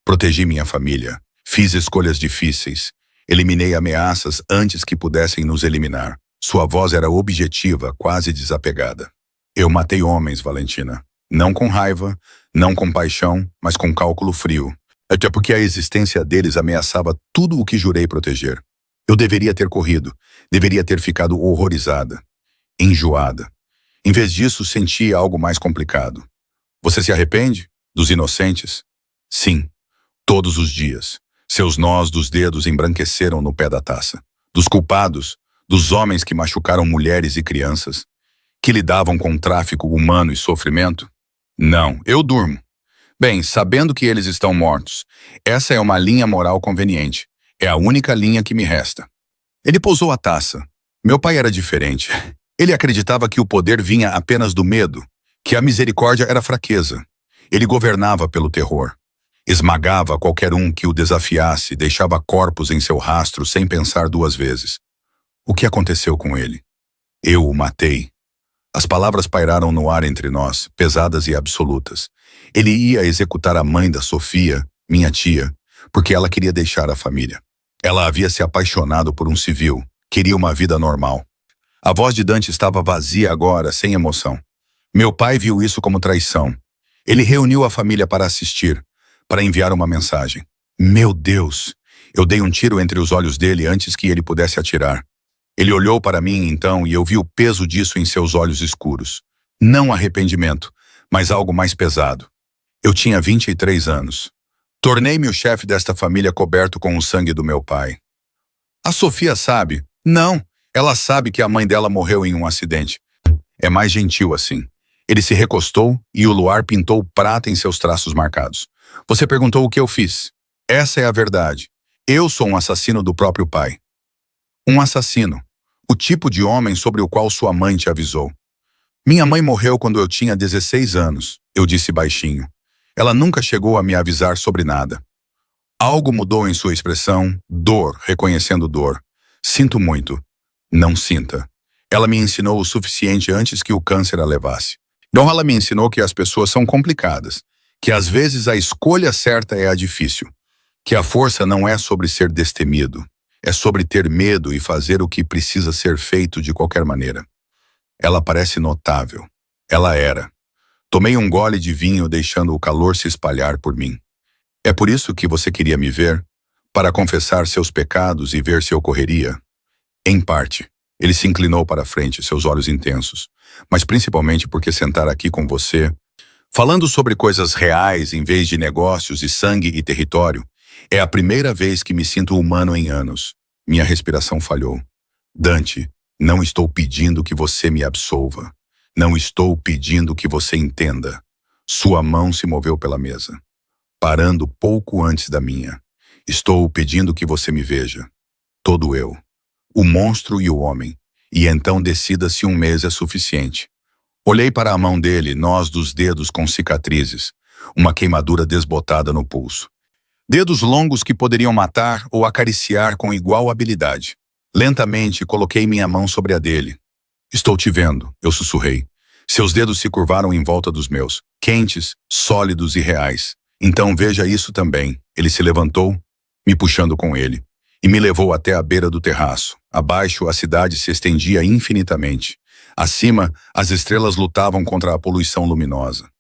Protegi minha família. Fiz escolhas difíceis. Eliminei ameaças antes que pudessem nos eliminar. Sua voz era objetiva, quase desapegada. Eu matei homens, Valentina. Não com raiva, não com paixão, mas com cálculo frio. Até porque a existência deles ameaçava tudo o que jurei proteger. Eu deveria ter corrido, deveria ter ficado horrorizada, enjoada. Em vez disso, senti algo mais complicado. Você se arrepende? Dos inocentes? Sim, todos os dias. Seus nós dos dedos embranqueceram no pé da taça. Dos culpados, dos homens que machucaram mulheres e crianças, que lidavam com tráfico humano e sofrimento? Não, eu durmo. Bem, sabendo que eles estão mortos, essa é uma linha moral conveniente. É a única linha que me resta. Ele pousou a taça. Meu pai era diferente. Ele acreditava que o poder vinha apenas do medo, que a misericórdia era fraqueza. Ele governava pelo terror. Esmagava qualquer um que o desafiasse, deixava corpos em seu rastro sem pensar 2 vezes. O que aconteceu com ele? Eu o matei. As palavras pairaram no ar entre nós, pesadas e absolutas. Ele ia executar a mãe da Sofia, minha tia, porque ela queria deixar a família. Ela havia se apaixonado por um civil, queria uma vida normal. A voz de Dante estava vazia agora, sem emoção. Meu pai viu isso como traição. Ele reuniu a família para assistir, para enviar uma mensagem. Meu Deus! Eu dei um tiro entre os olhos dele antes que ele pudesse atirar. Ele olhou para mim então e eu vi o peso disso em seus olhos escuros. Não arrependimento, mas algo mais pesado. Eu tinha 23 anos. Tornei-me o chefe desta família coberto com o sangue do meu pai. A Sofia sabe? Não, ela sabe que a mãe dela morreu em um acidente. É mais gentil assim. Ele se recostou e o luar pintou prata em seus traços marcados. Você perguntou o que eu fiz. Essa é a verdade. Eu sou um assassino do próprio pai. Um assassino. O tipo de homem sobre o qual sua mãe te avisou. Minha mãe morreu quando eu tinha 16 anos, eu disse baixinho. Ela nunca chegou a me avisar sobre nada. Algo mudou em sua expressão, dor, reconhecendo dor. Sinto muito. Não sinta. Ela me ensinou o suficiente antes que o câncer a levasse. Então ela me ensinou que as pessoas são complicadas, que às vezes a escolha certa é a difícil, que a força não é sobre ser destemido, é sobre ter medo e fazer o que precisa ser feito de qualquer maneira. Ela parece notável. Ela era. Tomei um gole de vinho deixando o calor se espalhar por mim. É por isso que você queria me ver? Para confessar seus pecados e ver se eu correria? Em parte. Ele se inclinou para a frente, seus olhos intensos. Mas principalmente porque sentar aqui com você, falando sobre coisas reais em vez de negócios e sangue e território, é a primeira vez que me sinto humano em anos. Minha respiração falhou. Dante, não estou pedindo que você me absolva. Não estou pedindo que você entenda. Sua mão se moveu pela mesa, parando pouco antes da minha. Estou pedindo que você me veja. Todo eu. O monstro e o homem. E então decida se um mês é suficiente. Olhei para a mão dele, nós dos dedos com cicatrizes. Uma queimadura desbotada no pulso. Dedos longos que poderiam matar ou acariciar com igual habilidade. Lentamente coloquei minha mão sobre a dele. Estou te vendo, eu sussurrei. Seus dedos se curvaram em volta dos meus, quentes, sólidos e reais. Então veja isso também. Ele se levantou, me puxando com ele, e me levou até a beira do terraço. Abaixo, a cidade se estendia infinitamente. Acima, as estrelas lutavam contra a poluição luminosa.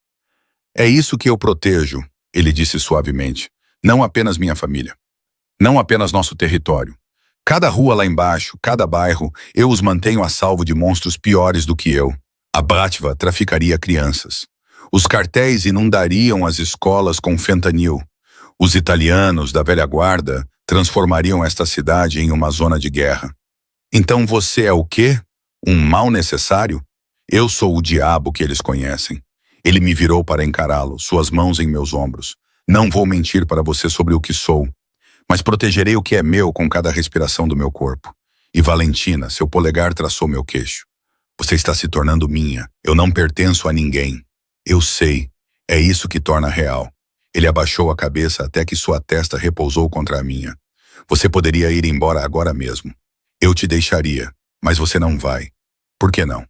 É isso que eu protejo, ele disse suavemente. Não apenas minha família. Não apenas nosso território. Cada rua lá embaixo, cada bairro, eu os mantenho a salvo de monstros piores do que eu. A Bratva traficaria crianças. Os cartéis inundariam as escolas com fentanil. Os italianos da velha guarda transformariam esta cidade em uma zona de guerra. Então você é o quê? Um mal necessário? Eu sou o diabo que eles conhecem. Ele me virou para encará-lo, suas mãos em meus ombros. Não vou mentir para você sobre o que sou, mas protegerei o que é meu com cada respiração do meu corpo. E Valentina, seu polegar traçou meu queixo. Você está se tornando minha. Eu não pertenço a ninguém. Eu sei. É isso que torna real. Ele abaixou a cabeça até que sua testa repousou contra a minha. Você poderia ir embora agora mesmo. Eu te deixaria, mas você não vai. Por que não?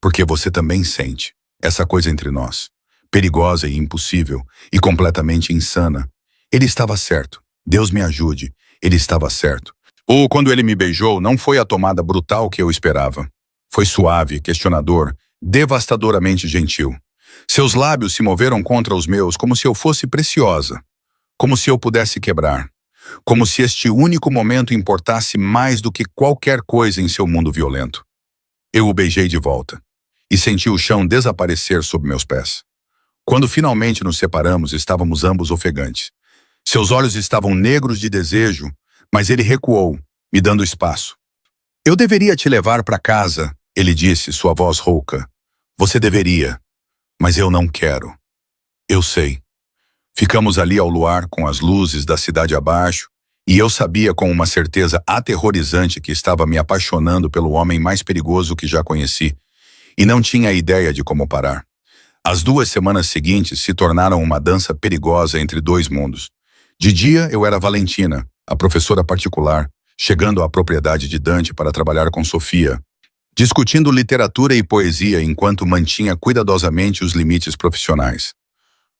Porque você também sente. Essa coisa entre nós. Perigosa e impossível, e completamente insana. Ele estava certo. Deus me ajude. Ele estava certo. Ou quando ele me beijou, não foi a tomada brutal que eu esperava. Foi suave, questionador, devastadoramente gentil. Seus lábios se moveram contra os meus como se eu fosse preciosa. Como se eu pudesse quebrar. Como se este único momento importasse mais do que qualquer coisa em seu mundo violento. Eu o beijei de volta. E senti o chão desaparecer sob meus pés. Quando finalmente nos separamos, estávamos ambos ofegantes. Seus olhos estavam negros de desejo, mas ele recuou, me dando espaço. Eu deveria te levar para casa, ele disse, sua voz rouca. Você deveria, mas eu não quero. Eu sei. Ficamos ali ao luar com as luzes da cidade abaixo, e eu sabia com uma certeza aterrorizante que estava me apaixonando pelo homem mais perigoso que já conheci, e não tinha ideia de como parar. As 2 semanas seguintes se tornaram uma dança perigosa entre 2 mundos. De dia eu era Valentina, a professora particular, chegando à propriedade de Dante para trabalhar com Sofia, discutindo literatura e poesia enquanto mantinha cuidadosamente os limites profissionais.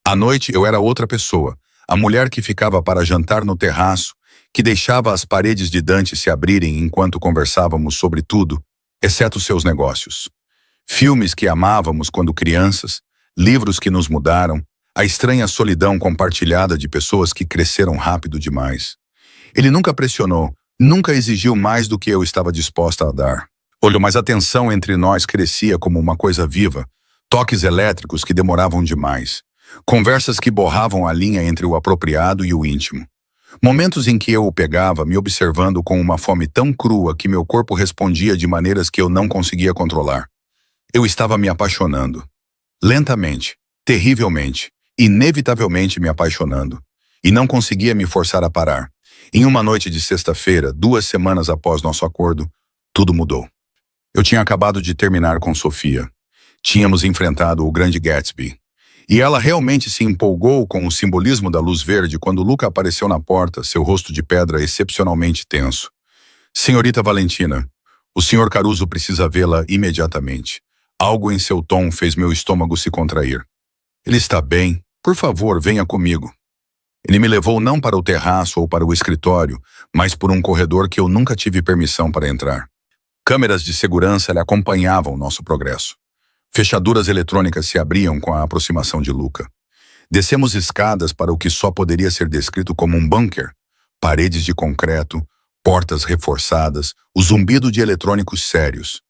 À noite eu era outra pessoa, A mulher que ficava para jantar no terraço, que deixava as paredes de Dante se abrirem enquanto conversávamos sobre tudo, exceto seus negócios. Filmes que amávamos quando crianças, livros que nos mudaram, a estranha solidão compartilhada de pessoas que cresceram rápido demais. Ele nunca pressionou, nunca exigiu mais do que eu estava disposta a dar. Olha, mas a tensão entre nós crescia como uma coisa viva, toques elétricos que demoravam demais, conversas que borravam a linha entre o apropriado e o íntimo. Momentos em que eu o pegava, me observando com uma fome tão crua que meu corpo respondia de maneiras que eu não conseguia controlar. Eu estava me apaixonando. Lentamente, terrivelmente, inevitavelmente me apaixonando. E não conseguia me forçar a parar. Em uma noite de sexta-feira, 2 semanas após nosso acordo, tudo mudou. Eu tinha acabado de terminar com Sofia. Tínhamos enfrentado o Grande Gatsby. E ela realmente se empolgou com o simbolismo da luz verde quando Luca apareceu na porta, seu rosto de pedra excepcionalmente tenso. Senhorita Valentina, o Sr. Caruso precisa vê-la imediatamente. Algo em seu tom fez meu estômago se contrair. Ele está bem. Por favor, venha comigo. Ele me levou não para o terraço ou para o escritório, mas por um corredor que eu nunca tive permissão para entrar. Câmeras de segurança lhe acompanhavam nosso progresso. Fechaduras eletrônicas se abriam com a aproximação de Luca. Descemos escadas para o que só poderia ser descrito como um bunker. Paredes de concreto, portas reforçadas, o zumbido de eletrônicos sérios.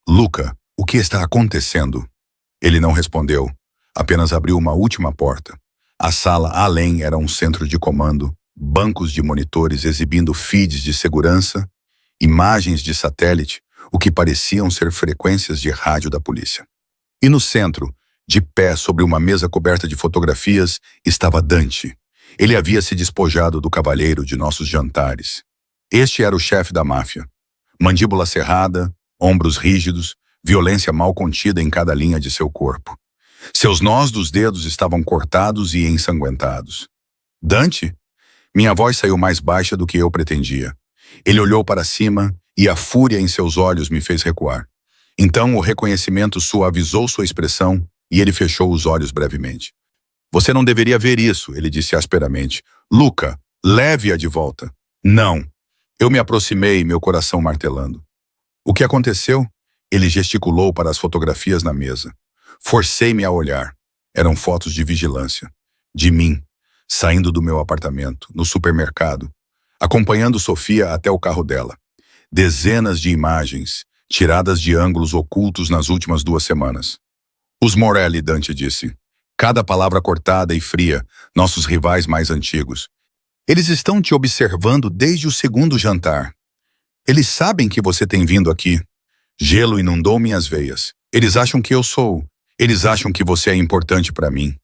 Luca, o que está acontecendo? Ele não respondeu, apenas abriu uma última porta. A sala além era um centro de comando, bancos de monitores exibindo feeds de segurança, imagens de satélite, o que pareciam ser frequências de rádio da polícia. E no centro, de pé sobre uma mesa coberta de fotografias, estava Dante. Ele havia se despojado do cavalheiro de nossos jantares. Este era o chefe da máfia. Mandíbula cerrada, ombros rígidos, violência mal contida em cada linha de seu corpo. Seus nós dos dedos estavam cortados e ensanguentados. Dante? Minha voz saiu mais baixa do que eu pretendia. Ele olhou para cima e a fúria em seus olhos me fez recuar. Então o reconhecimento suavizou sua expressão e ele fechou os olhos brevemente. Você não deveria ver isso, ele disse asperamente. Luca, leve-a de volta. Não. Eu me aproximei, meu coração martelando. O que aconteceu? Ele gesticulou para as fotografias na mesa. Forcei-me a olhar. Eram fotos de vigilância. De mim, saindo do meu apartamento, no supermercado, acompanhando Sofia até o carro dela. Dezenas de imagens, tiradas de ângulos ocultos nas últimas 2 semanas. Os Morelli, Dante disse. Cada palavra cortada e fria, nossos rivais mais antigos. Eles estão te observando desde o segundo jantar. Eles sabem que você tem vindo aqui. Gelo inundou minhas veias. Eles acham que eu sou. Eles acham que você é importante para mim.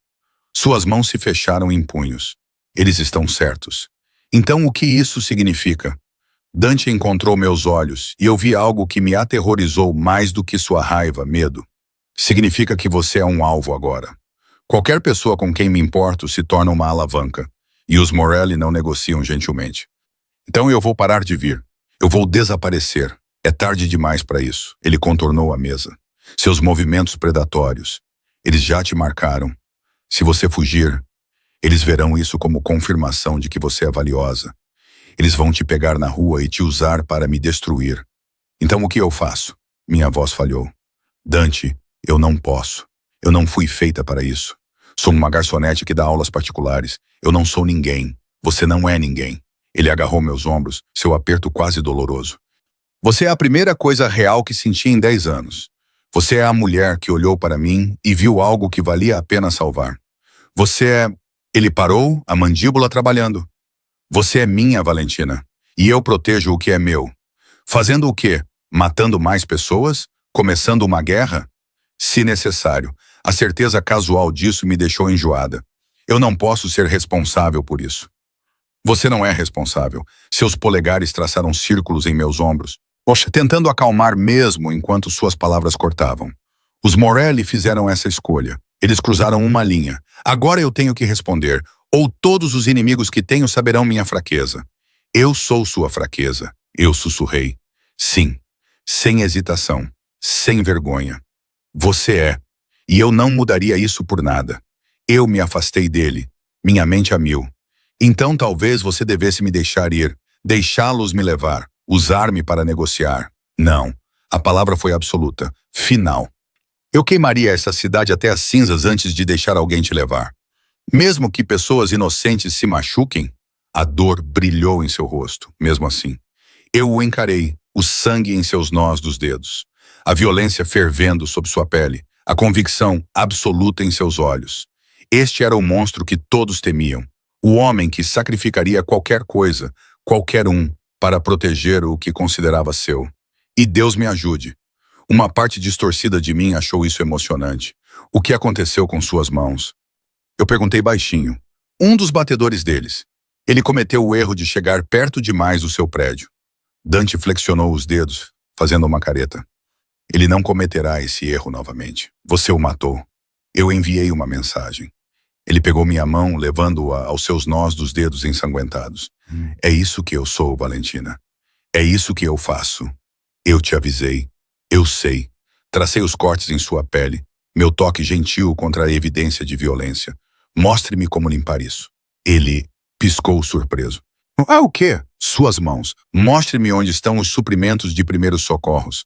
Suas mãos se fecharam em punhos. Eles estão certos. Então o que isso significa? Dante encontrou meus olhos e eu vi algo que me aterrorizou mais do que sua raiva, medo. Significa que você é um alvo agora. Qualquer pessoa com quem me importo se torna uma alavanca, e os Morelli não negociam gentilmente. Então eu vou parar de vir. Eu vou desaparecer. É tarde demais para isso. Ele contornou a mesa. Seus movimentos predatórios. Eles já te marcaram. Se você fugir, eles verão isso como confirmação de que você é valiosa. Eles vão te pegar na rua e te usar para me destruir. Então o que eu faço? Minha voz falhou. Dante, eu não posso. Eu não fui feita para isso. Sou uma garçonete que dá aulas particulares. Eu não sou ninguém. Você não é ninguém. Ele agarrou meus ombros, seu aperto quase doloroso. Você é a primeira coisa real que senti em 10 anos. Você é a mulher que olhou para mim e viu algo que valia a pena salvar. Você é... Ele parou, a mandíbula trabalhando. Você é minha, Valentina, e eu protejo o que é meu. Fazendo o quê? Matando mais pessoas? Começando uma guerra? Se necessário. A certeza casual disso me deixou enjoada. Eu não posso ser responsável por isso. Você não é responsável. Seus polegares traçaram círculos em meus ombros. Poxa, tentando acalmar mesmo enquanto suas palavras cortavam. Os Morelli fizeram essa escolha. Eles cruzaram uma linha. Agora eu tenho que responder. Ou todos os inimigos que tenho saberão minha fraqueza. Eu sou sua fraqueza. Eu sussurrei. Sim. Sem hesitação. Sem vergonha. Você é. E eu não mudaria isso por nada. Eu me afastei dele. Minha mente a mil. Então talvez você devesse me deixar ir, deixá-los me levar, usar-me para negociar. Não. A palavra foi absoluta. Final. Eu queimaria essa cidade até as cinzas antes de deixar alguém te levar. Mesmo que pessoas inocentes se machuquem, a dor brilhou em seu rosto, mesmo assim. Eu o encarei, o sangue em seus nós dos dedos, a violência fervendo sob sua pele, a convicção absoluta em seus olhos. Este era o monstro que todos temiam, o homem que sacrificaria qualquer coisa, qualquer um, para proteger o que considerava seu. E Deus me ajude. Uma parte distorcida de mim achou isso emocionante. O que aconteceu com suas mãos? Eu perguntei baixinho. Um dos batedores deles. Ele cometeu o erro de chegar perto demais do seu prédio. Dante flexionou os dedos, fazendo uma careta. Ele não cometerá esse erro novamente. Você o matou. Eu enviei uma mensagem. Ele pegou minha mão, levando-a aos seus nós dos dedos ensanguentados. É isso que eu sou, Valentina. É isso que eu faço. Eu te avisei. Eu sei. Tracei os cortes em sua pele. Meu toque gentil contra a evidência de violência. Mostre-me como limpar isso. Ele piscou surpreso. Ah, o quê? Suas mãos. Mostre-me onde estão os suprimentos de primeiros socorros.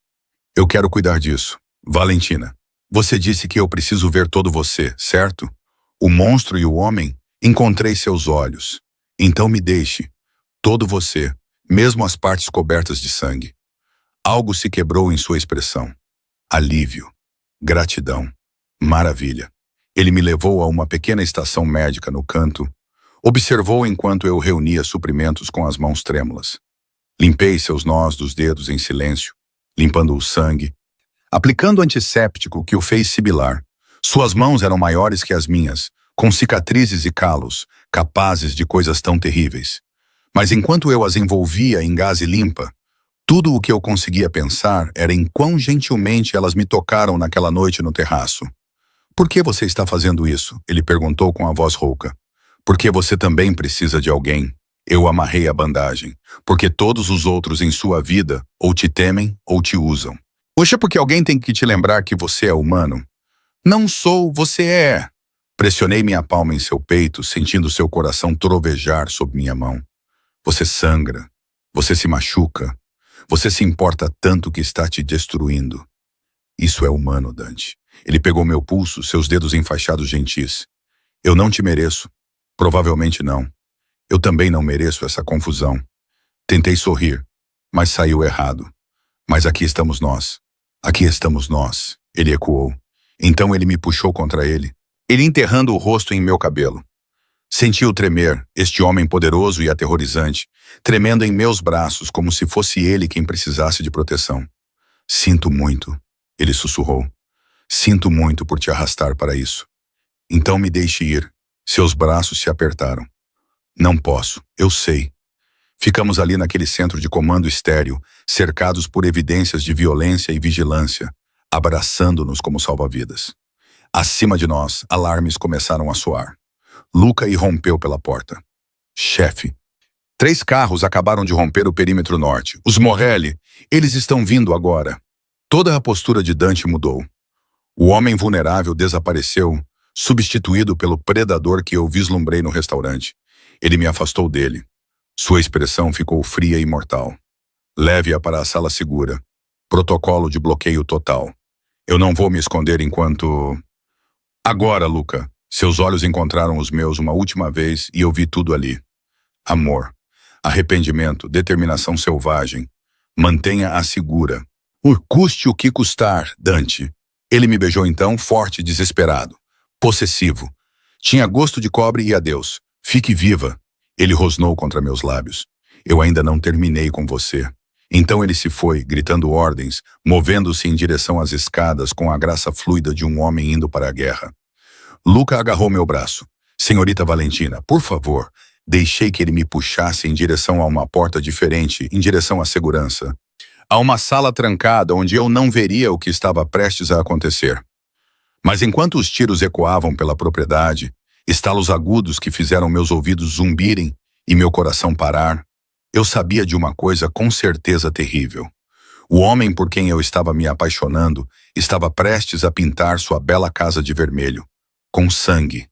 Eu quero cuidar disso. Valentina, você disse que eu preciso ver todo você, certo? O monstro e o homem? Encontrei seus olhos. Então me deixe. Todo você, mesmo as partes cobertas de sangue. Algo se quebrou em sua expressão. Alívio. Gratidão. Maravilha. Ele me levou a uma pequena estação médica no canto. Observou enquanto eu reunia suprimentos com as mãos trêmulas. Limpei seus nós dos dedos em silêncio, limpando o sangue, aplicando antisséptico que o fez sibilar. Suas mãos eram maiores que as minhas, com cicatrizes e calos, capazes de coisas tão terríveis. Mas enquanto eu as envolvia em gaze limpa, tudo o que eu conseguia pensar era em quão gentilmente elas me tocaram naquela noite no terraço. Por que você está fazendo isso? Ele perguntou com a voz rouca. Porque você também precisa de alguém. Eu amarrei a bandagem. Porque todos os outros em sua vida ou te temem ou te usam. Puxa, porque alguém tem que te lembrar que você é humano. Não sou, você é. Pressionei minha palma em seu peito, sentindo seu coração trovejar sob minha mão. Você sangra. Você se machuca. Você se importa tanto que está te destruindo. Isso é humano, Dante. Ele pegou meu pulso, seus dedos enfaixados gentis. Eu não te mereço. Provavelmente não. Eu também não mereço essa confusão. Tentei sorrir, mas saiu errado. Mas aqui estamos nós. Aqui estamos nós, ele ecoou. Então ele me puxou contra ele enterrando o rosto em meu cabelo. Senti-o tremer, este homem poderoso e aterrorizante, tremendo em meus braços como se fosse ele quem precisasse de proteção. Sinto muito, ele sussurrou. Sinto muito por te arrastar para isso. Então me deixe ir. Seus braços se apertaram. Não posso, eu sei. Ficamos ali naquele centro de comando estéril, cercados por evidências de violência e vigilância, abraçando-nos como salva-vidas. Acima de nós, alarmes começaram a soar. Luca irrompeu pela porta. Chefe. 3 carros acabaram de romper o perímetro norte. Os Morelli, eles estão vindo agora. Toda a postura de Dante mudou. O homem vulnerável desapareceu, substituído pelo predador que eu vislumbrei no restaurante. Ele me afastou dele. Sua expressão ficou fria e mortal. Leve-a para a sala segura. Protocolo de bloqueio total. Eu não vou me esconder enquanto... Agora, Luca. Seus olhos encontraram os meus uma última vez e eu vi tudo ali. Amor. Arrependimento, determinação selvagem. Mantenha-a segura. Custe o que custar, Dante. Ele me beijou então, forte e desesperado. Possessivo. Tinha gosto de cobre e adeus. Fique viva. Ele rosnou contra meus lábios. Eu ainda não terminei com você. Então ele se foi, gritando ordens, movendo-se em direção às escadas com a graça fluida de um homem indo para a guerra. Luca agarrou meu braço. Senhorita Valentina, por favor. Deixei que ele me puxasse em direção a uma porta diferente, em direção à segurança. A uma sala trancada onde eu não veria o que estava prestes a acontecer. Mas enquanto os tiros ecoavam pela propriedade, estalos agudos que fizeram meus ouvidos zumbirem e meu coração parar, eu sabia de uma coisa com certeza terrível. O homem por quem eu estava me apaixonando estava prestes a pintar sua bela casa de vermelho, com sangue.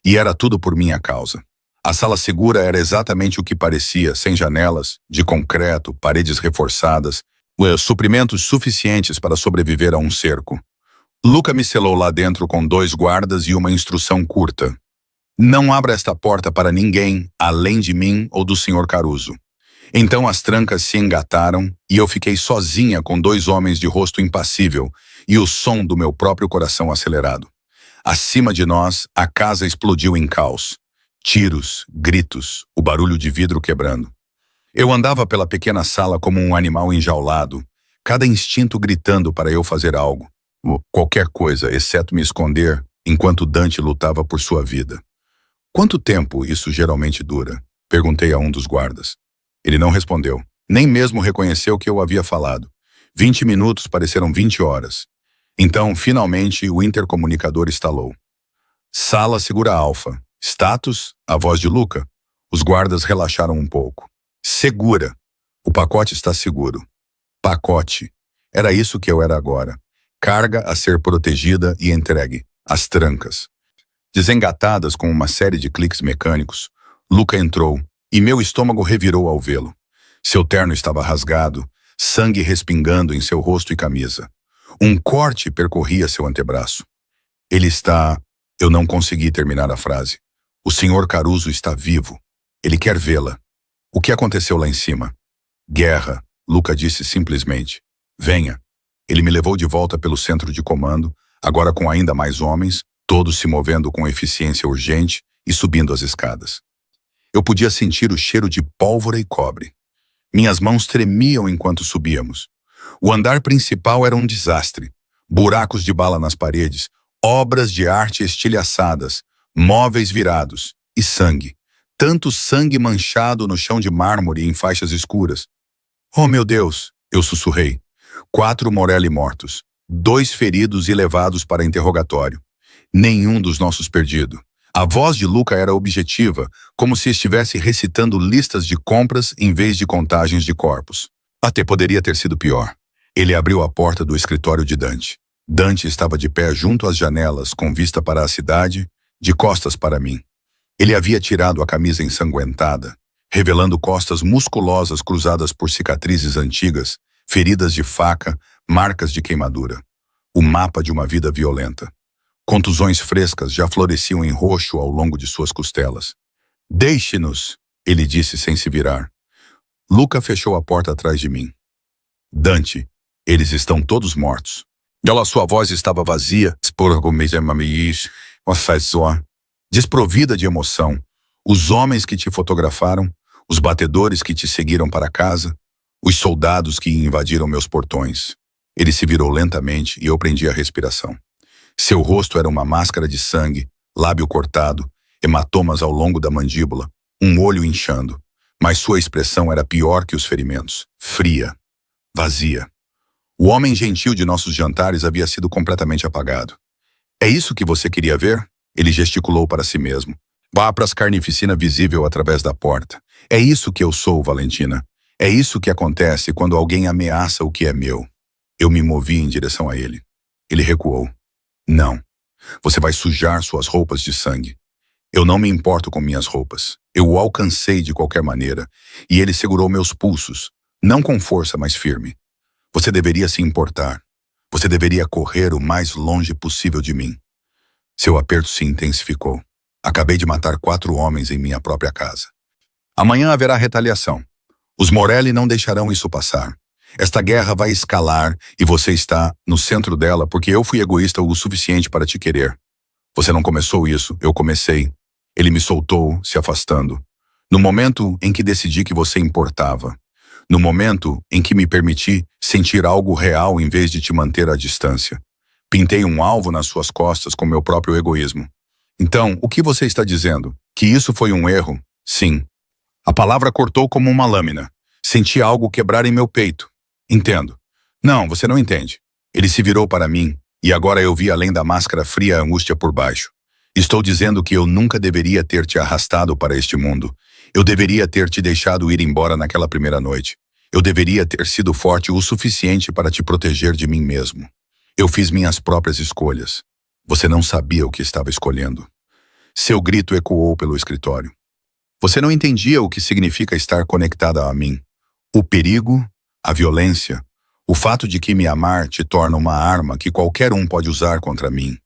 E era tudo por minha causa. A sala segura era exatamente o que parecia, sem janelas, de concreto, paredes reforçadas, suprimentos suficientes para sobreviver a um cerco. Luca me selou lá dentro com 2 guardas e uma instrução curta. Não abra esta porta para ninguém, além de mim ou do Sr. Caruso. Então as trancas se engataram e eu fiquei sozinha com 2 homens de rosto impassível e o som do meu próprio coração acelerado. Acima de nós, a casa explodiu em caos. Tiros, gritos, o barulho de vidro quebrando. Eu andava pela pequena sala como um animal enjaulado, cada instinto gritando para eu fazer algo. Qualquer coisa, exceto me esconder, enquanto Dante lutava por sua vida. Quanto tempo isso geralmente dura? Perguntei a um dos guardas. Ele não respondeu, nem mesmo reconheceu que eu havia falado. 20 minutos pareceram 20 horas. Então, finalmente, o intercomunicador estalou. Sala segura alfa. Status, a voz de Luca. Os guardas relaxaram um pouco. Segura. O pacote está seguro. Pacote. Era isso que eu era agora. Carga a ser protegida e entregue. As trancas. Desengatadas com uma série de cliques mecânicos, Luca entrou e meu estômago revirou ao vê-lo. Seu terno estava rasgado, sangue respingando em seu rosto e camisa. Um corte percorria seu antebraço. Ele está... Eu não consegui terminar a frase. O Sr. Caruso está vivo. Ele quer vê-la. O que aconteceu lá em cima? Guerra, Luca disse simplesmente. Venha. Ele me levou de volta pelo centro de comando, agora com ainda mais homens, todos se movendo com eficiência urgente e subindo as escadas. Eu podia sentir o cheiro de pólvora e cobre. Minhas mãos tremiam enquanto subíamos. O andar principal era um desastre. Buracos de bala nas paredes, obras de arte estilhaçadas, móveis virados e sangue. Tanto sangue manchado no chão de mármore em faixas escuras. Oh, meu Deus! Eu sussurrei. 4 Morelli mortos. 2 feridos e levados para interrogatório. Nenhum dos nossos perdido. A voz de Luca era objetiva, como se estivesse recitando listas de compras em vez de contagens de corpos. Até poderia ter sido pior. Ele abriu a porta do escritório de Dante. Dante estava de pé junto às janelas, com vista para a cidade, de costas para mim. Ele havia tirado a camisa ensanguentada, revelando costas musculosas cruzadas por cicatrizes antigas, feridas de faca, marcas de queimadura. O mapa de uma vida violenta. Contusões frescas já floresciam em roxo ao longo de suas costelas. Deixe-nos, ele disse sem se virar. Luca fechou a porta atrás de mim. Dante, eles estão todos mortos. Sua voz estava vazia, desprovida de emoção. Os homens que te fotografaram, os batedores que te seguiram para casa, os soldados que invadiram meus portões. Ele se virou lentamente e eu prendi a respiração. Seu rosto era uma máscara de sangue, lábio cortado, hematomas ao longo da mandíbula, um olho inchando. Mas sua expressão era pior que os ferimentos, fria, vazia. O homem gentil de nossos jantares havia sido completamente apagado. É isso que você queria ver? Ele gesticulou para si mesmo. Vá para a carnificina visível através da porta. É isso que eu sou, Valentina. É isso que acontece quando alguém ameaça o que é meu. Eu me movi em direção a ele. Ele recuou. Não. Você vai sujar suas roupas de sangue. Eu não me importo com minhas roupas. Eu o alcancei de qualquer maneira, e ele segurou meus pulsos, não com força, mas firme. Você deveria se importar. Você deveria correr o mais longe possível de mim. Seu aperto se intensificou. Acabei de matar 4 homens em minha própria casa. Amanhã haverá retaliação. Os Morelli não deixarão isso passar. Esta guerra vai escalar e você está no centro dela porque eu fui egoísta o suficiente para te querer. Você não começou isso, eu comecei. Ele me soltou, se afastando. No momento em que decidi que você importava. No momento em que me permiti sentir algo real em vez de te manter à distância. Pintei um alvo nas suas costas com meu próprio egoísmo. Então, o que você está dizendo? Que isso foi um erro? Sim. A palavra cortou como uma lâmina. Senti algo quebrar em meu peito. Entendo. Não, você não entende. Ele se virou para mim, e agora eu vi além da máscara fria a angústia por baixo. Estou dizendo que eu nunca deveria ter te arrastado para este mundo. Eu deveria ter te deixado ir embora naquela primeira noite. Eu deveria ter sido forte o suficiente para te proteger de mim mesmo. Eu fiz minhas próprias escolhas. Você não sabia o que estava escolhendo. Seu grito ecoou pelo escritório. Você não entendia o que significa estar conectada a mim. O perigo, a violência, o fato de que me amar te torna uma arma que qualquer um pode usar contra mim.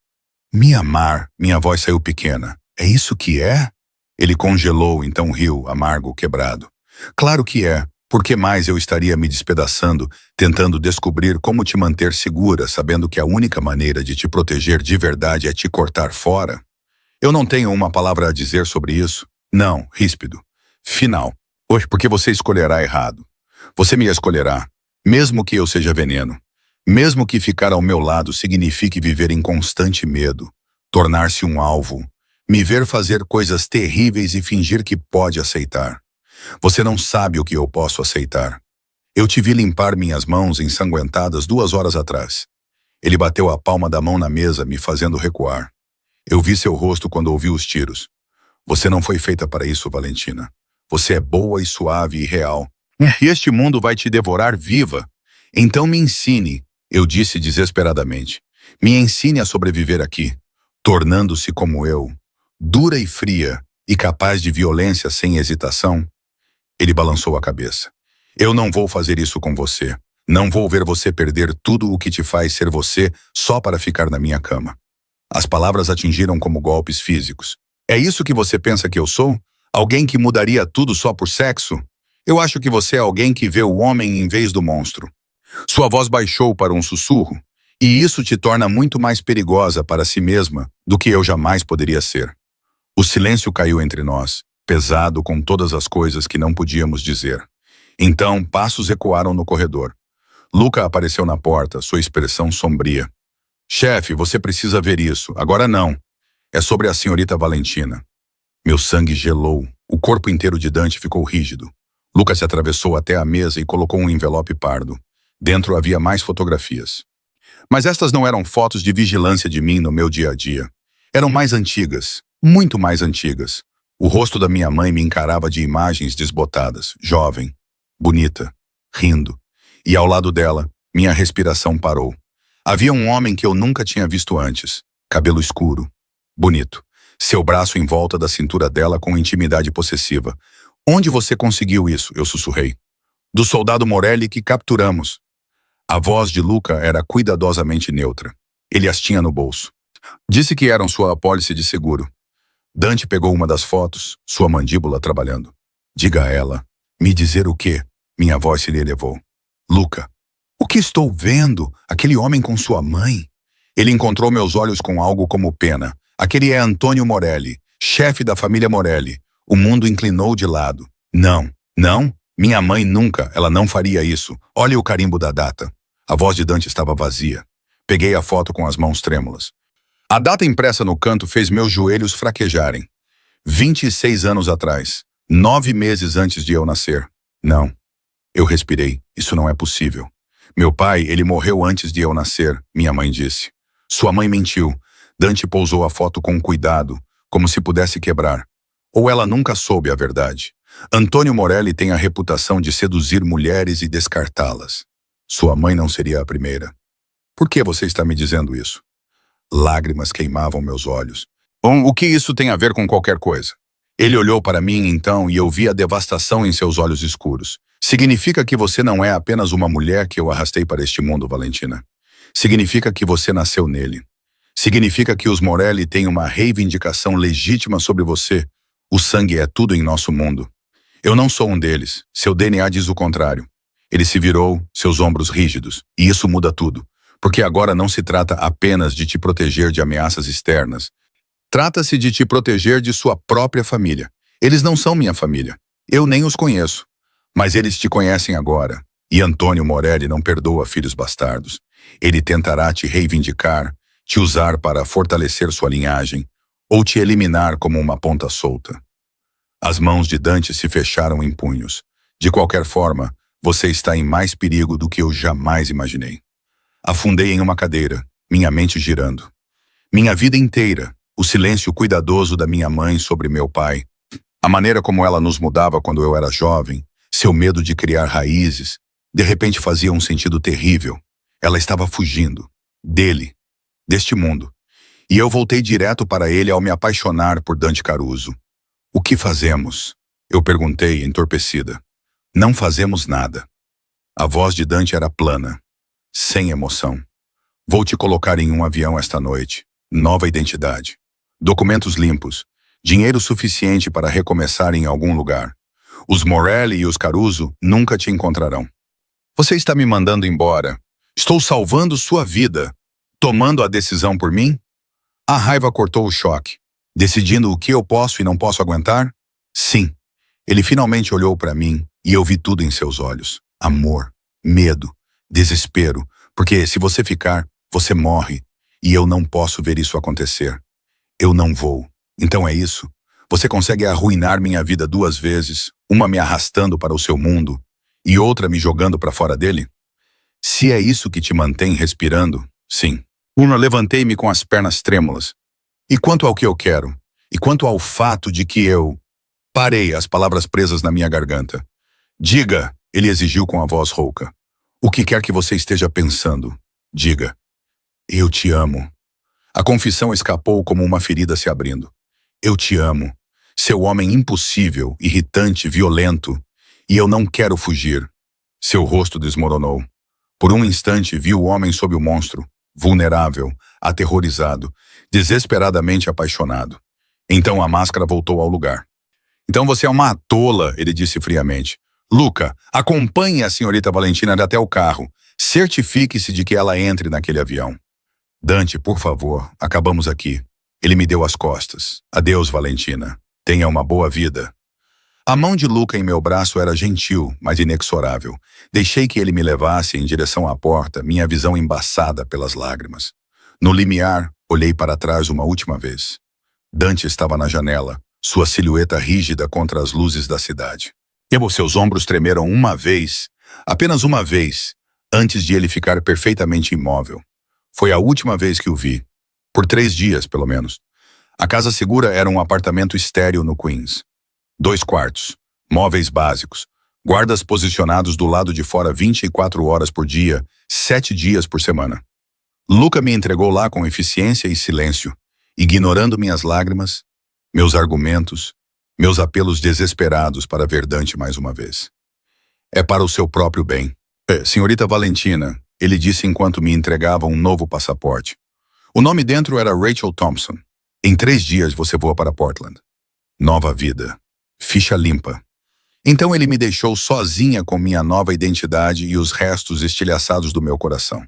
Me amar, minha voz saiu pequena. É isso que é? Ele congelou, então riu, amargo, quebrado. Claro que é. Por que mais eu estaria me despedaçando, tentando descobrir como te manter segura, sabendo que a única maneira de te proteger de verdade é te cortar fora? Eu não tenho uma palavra a dizer sobre isso. Não, ríspido. Final. Hoje, porque você escolherá errado. Você me escolherá, mesmo que eu seja veneno. Mesmo que ficar ao meu lado signifique viver em constante medo, tornar-se um alvo, me ver fazer coisas terríveis e fingir que pode aceitar. Você não sabe o que eu posso aceitar. Eu te vi limpar minhas mãos ensanguentadas 2 horas atrás. Ele bateu a palma da mão na mesa, me fazendo recuar. Eu vi seu rosto quando ouvi os tiros. Você não foi feita para isso, Valentina. Você é boa e suave e real. E este mundo vai te devorar viva. Então me ensine, eu disse desesperadamente. Me ensine a sobreviver aqui, tornando-se como eu, dura e fria e capaz de violência sem hesitação. Ele balançou a cabeça. Eu não vou fazer isso com você. Não vou ver você perder tudo o que te faz ser você só para ficar na minha cama. As palavras atingiram como golpes físicos. É isso que você pensa que eu sou? Alguém que mudaria tudo só por sexo? Eu acho que você é alguém que vê o homem em vez do monstro. Sua voz baixou para um sussurro, e isso te torna muito mais perigosa para si mesma do que eu jamais poderia ser. O silêncio caiu entre nós, pesado com todas as coisas que não podíamos dizer. Então, passos ecoaram no corredor. Luca apareceu na porta, sua expressão sombria. Chefe, você precisa ver isso. Agora não. É sobre a senhorita Valentina. Meu sangue gelou. O corpo inteiro de Dante ficou rígido. Luca se atravessou até a mesa e colocou um envelope pardo. Dentro havia mais fotografias. Mas estas não eram fotos de vigilância de mim no meu dia a dia. Eram mais antigas, muito mais antigas. O rosto da minha mãe me encarava de imagens desbotadas, jovem, bonita, rindo. E ao lado dela, minha respiração parou. Havia um homem que eu nunca tinha visto antes. Cabelo escuro, bonito. Seu braço em volta da cintura dela com intimidade possessiva. Onde você conseguiu isso? Eu sussurrei. Do soldado Morelli que capturamos. A voz de Luca era cuidadosamente neutra. Ele as tinha no bolso. Disse que eram sua apólice de seguro. Dante pegou uma das fotos, sua mandíbula trabalhando. Diga a ela. Me dizer o quê? Minha voz se lhe elevou. Luca. O que estou vendo? Aquele homem com sua mãe? Ele encontrou meus olhos com algo como pena. Aquele é Antônio Morelli, chefe da família Morelli. O mundo inclinou de lado. Não, não. Minha mãe nunca, ela não faria isso. Olhe o carimbo da data. A voz de Dante estava vazia. Peguei a foto com as mãos trêmulas. A data impressa no canto fez meus joelhos fraquejarem. 26 anos atrás, 9 meses antes de eu nascer. Não. Eu respirei. Isso não é possível. Meu pai, ele morreu antes de eu nascer, minha mãe disse. Sua mãe mentiu. Dante pousou a foto com cuidado, como se pudesse quebrar. Ou ela nunca soube a verdade. Antônio Morelli tem a reputação de seduzir mulheres e descartá-las. Sua mãe não seria a primeira. Por que você está me dizendo isso? Lágrimas queimavam meus olhos. O que isso tem a ver com qualquer coisa? Ele olhou para mim então e eu vi a devastação em seus olhos escuros. Significa que você não é apenas uma mulher que eu arrastei para este mundo, Valentina. Significa que você nasceu nele. Significa que os Morelli têm uma reivindicação legítima sobre você. O sangue é tudo em nosso mundo. Eu não sou um deles. Seu DNA diz o contrário. Ele se virou, seus ombros rígidos. E isso muda tudo. Porque agora não se trata apenas de te proteger de ameaças externas. Trata-se de te proteger de sua própria família. Eles não são minha família. Eu nem os conheço. Mas eles te conhecem agora. E Antônio Morelli não perdoa filhos bastardos. Ele tentará te reivindicar, te usar para fortalecer sua linhagem, ou te eliminar como uma ponta solta. As mãos de Dante se fecharam em punhos. De qualquer forma, você está em mais perigo do que eu jamais imaginei. Afundei em uma cadeira, minha mente girando. Minha vida inteira, o silêncio cuidadoso da minha mãe sobre meu pai, a maneira como ela nos mudava quando eu era jovem, seu medo de criar raízes, de repente fazia um sentido terrível. Ela estava fugindo. Dele. Deste mundo. E eu voltei direto para ele ao me apaixonar por Dante Caruso. O que fazemos? Eu perguntei, entorpecida. Não fazemos nada. A voz de Dante era plana, sem emoção. Vou te colocar em um avião esta noite. Nova identidade. Documentos limpos. Dinheiro suficiente para recomeçar em algum lugar. Os Morelli e os Caruso nunca te encontrarão. Você está me mandando embora. Estou salvando sua vida. Tomando a decisão por mim? A raiva cortou o choque. Decidindo o que eu posso e não posso aguentar? Sim. Ele finalmente olhou para mim e eu vi tudo em seus olhos. Amor, medo, desespero. Porque se você ficar, você morre. E eu não posso ver isso acontecer. Eu não vou. Então é isso? Você consegue arruinar minha vida 2 vezes, uma me arrastando para o seu mundo e outra me jogando para fora dele? Se é isso que te mantém respirando, sim. Levantei-me com as pernas trêmulas. E quanto ao que eu quero? E quanto ao fato de que eu... Parei, as palavras presas na minha garganta. Diga, ele exigiu com a voz rouca. O que quer que você esteja pensando, diga. Eu te amo. A confissão escapou como uma ferida se abrindo. Eu te amo. Seu homem impossível, irritante, violento. E eu não quero fugir. Seu rosto desmoronou. Por um instante vi o homem sob o monstro, vulnerável, aterrorizado, desesperadamente apaixonado. Então a máscara voltou ao lugar. Então você é uma tola, ele disse friamente. Luca, acompanhe a senhorita Valentina até o carro. Certifique-se de que ela entre naquele avião. Dante, por favor, acabamos aqui. Ele me deu as costas. Adeus, Valentina. Tenha uma boa vida. A mão de Luca em meu braço era gentil, mas inexorável. Deixei que ele me levasse em direção à porta, minha visão embaçada pelas lágrimas. No limiar, olhei para trás uma última vez. Dante estava na janela, sua silhueta rígida contra as luzes da cidade. E seus ombros tremeram uma vez, apenas uma vez, antes de ele ficar perfeitamente imóvel. Foi a última vez que o vi. Por 3 dias, pelo menos. A casa segura era um apartamento estéril no Queens. 2 quartos, móveis básicos, guardas posicionados do lado de fora 24 horas por dia, 7 dias por semana. Luca me entregou lá com eficiência e silêncio, ignorando minhas lágrimas, meus argumentos, meus apelos desesperados para ver Dante mais uma vez. É para o seu próprio bem. Senhorita Valentina, ele disse enquanto me entregava um novo passaporte. O nome dentro era Rachel Thompson. Em 3 dias você voa para Portland. Nova vida. Ficha limpa. Então ele me deixou sozinha com minha nova identidade e os restos estilhaçados do meu coração.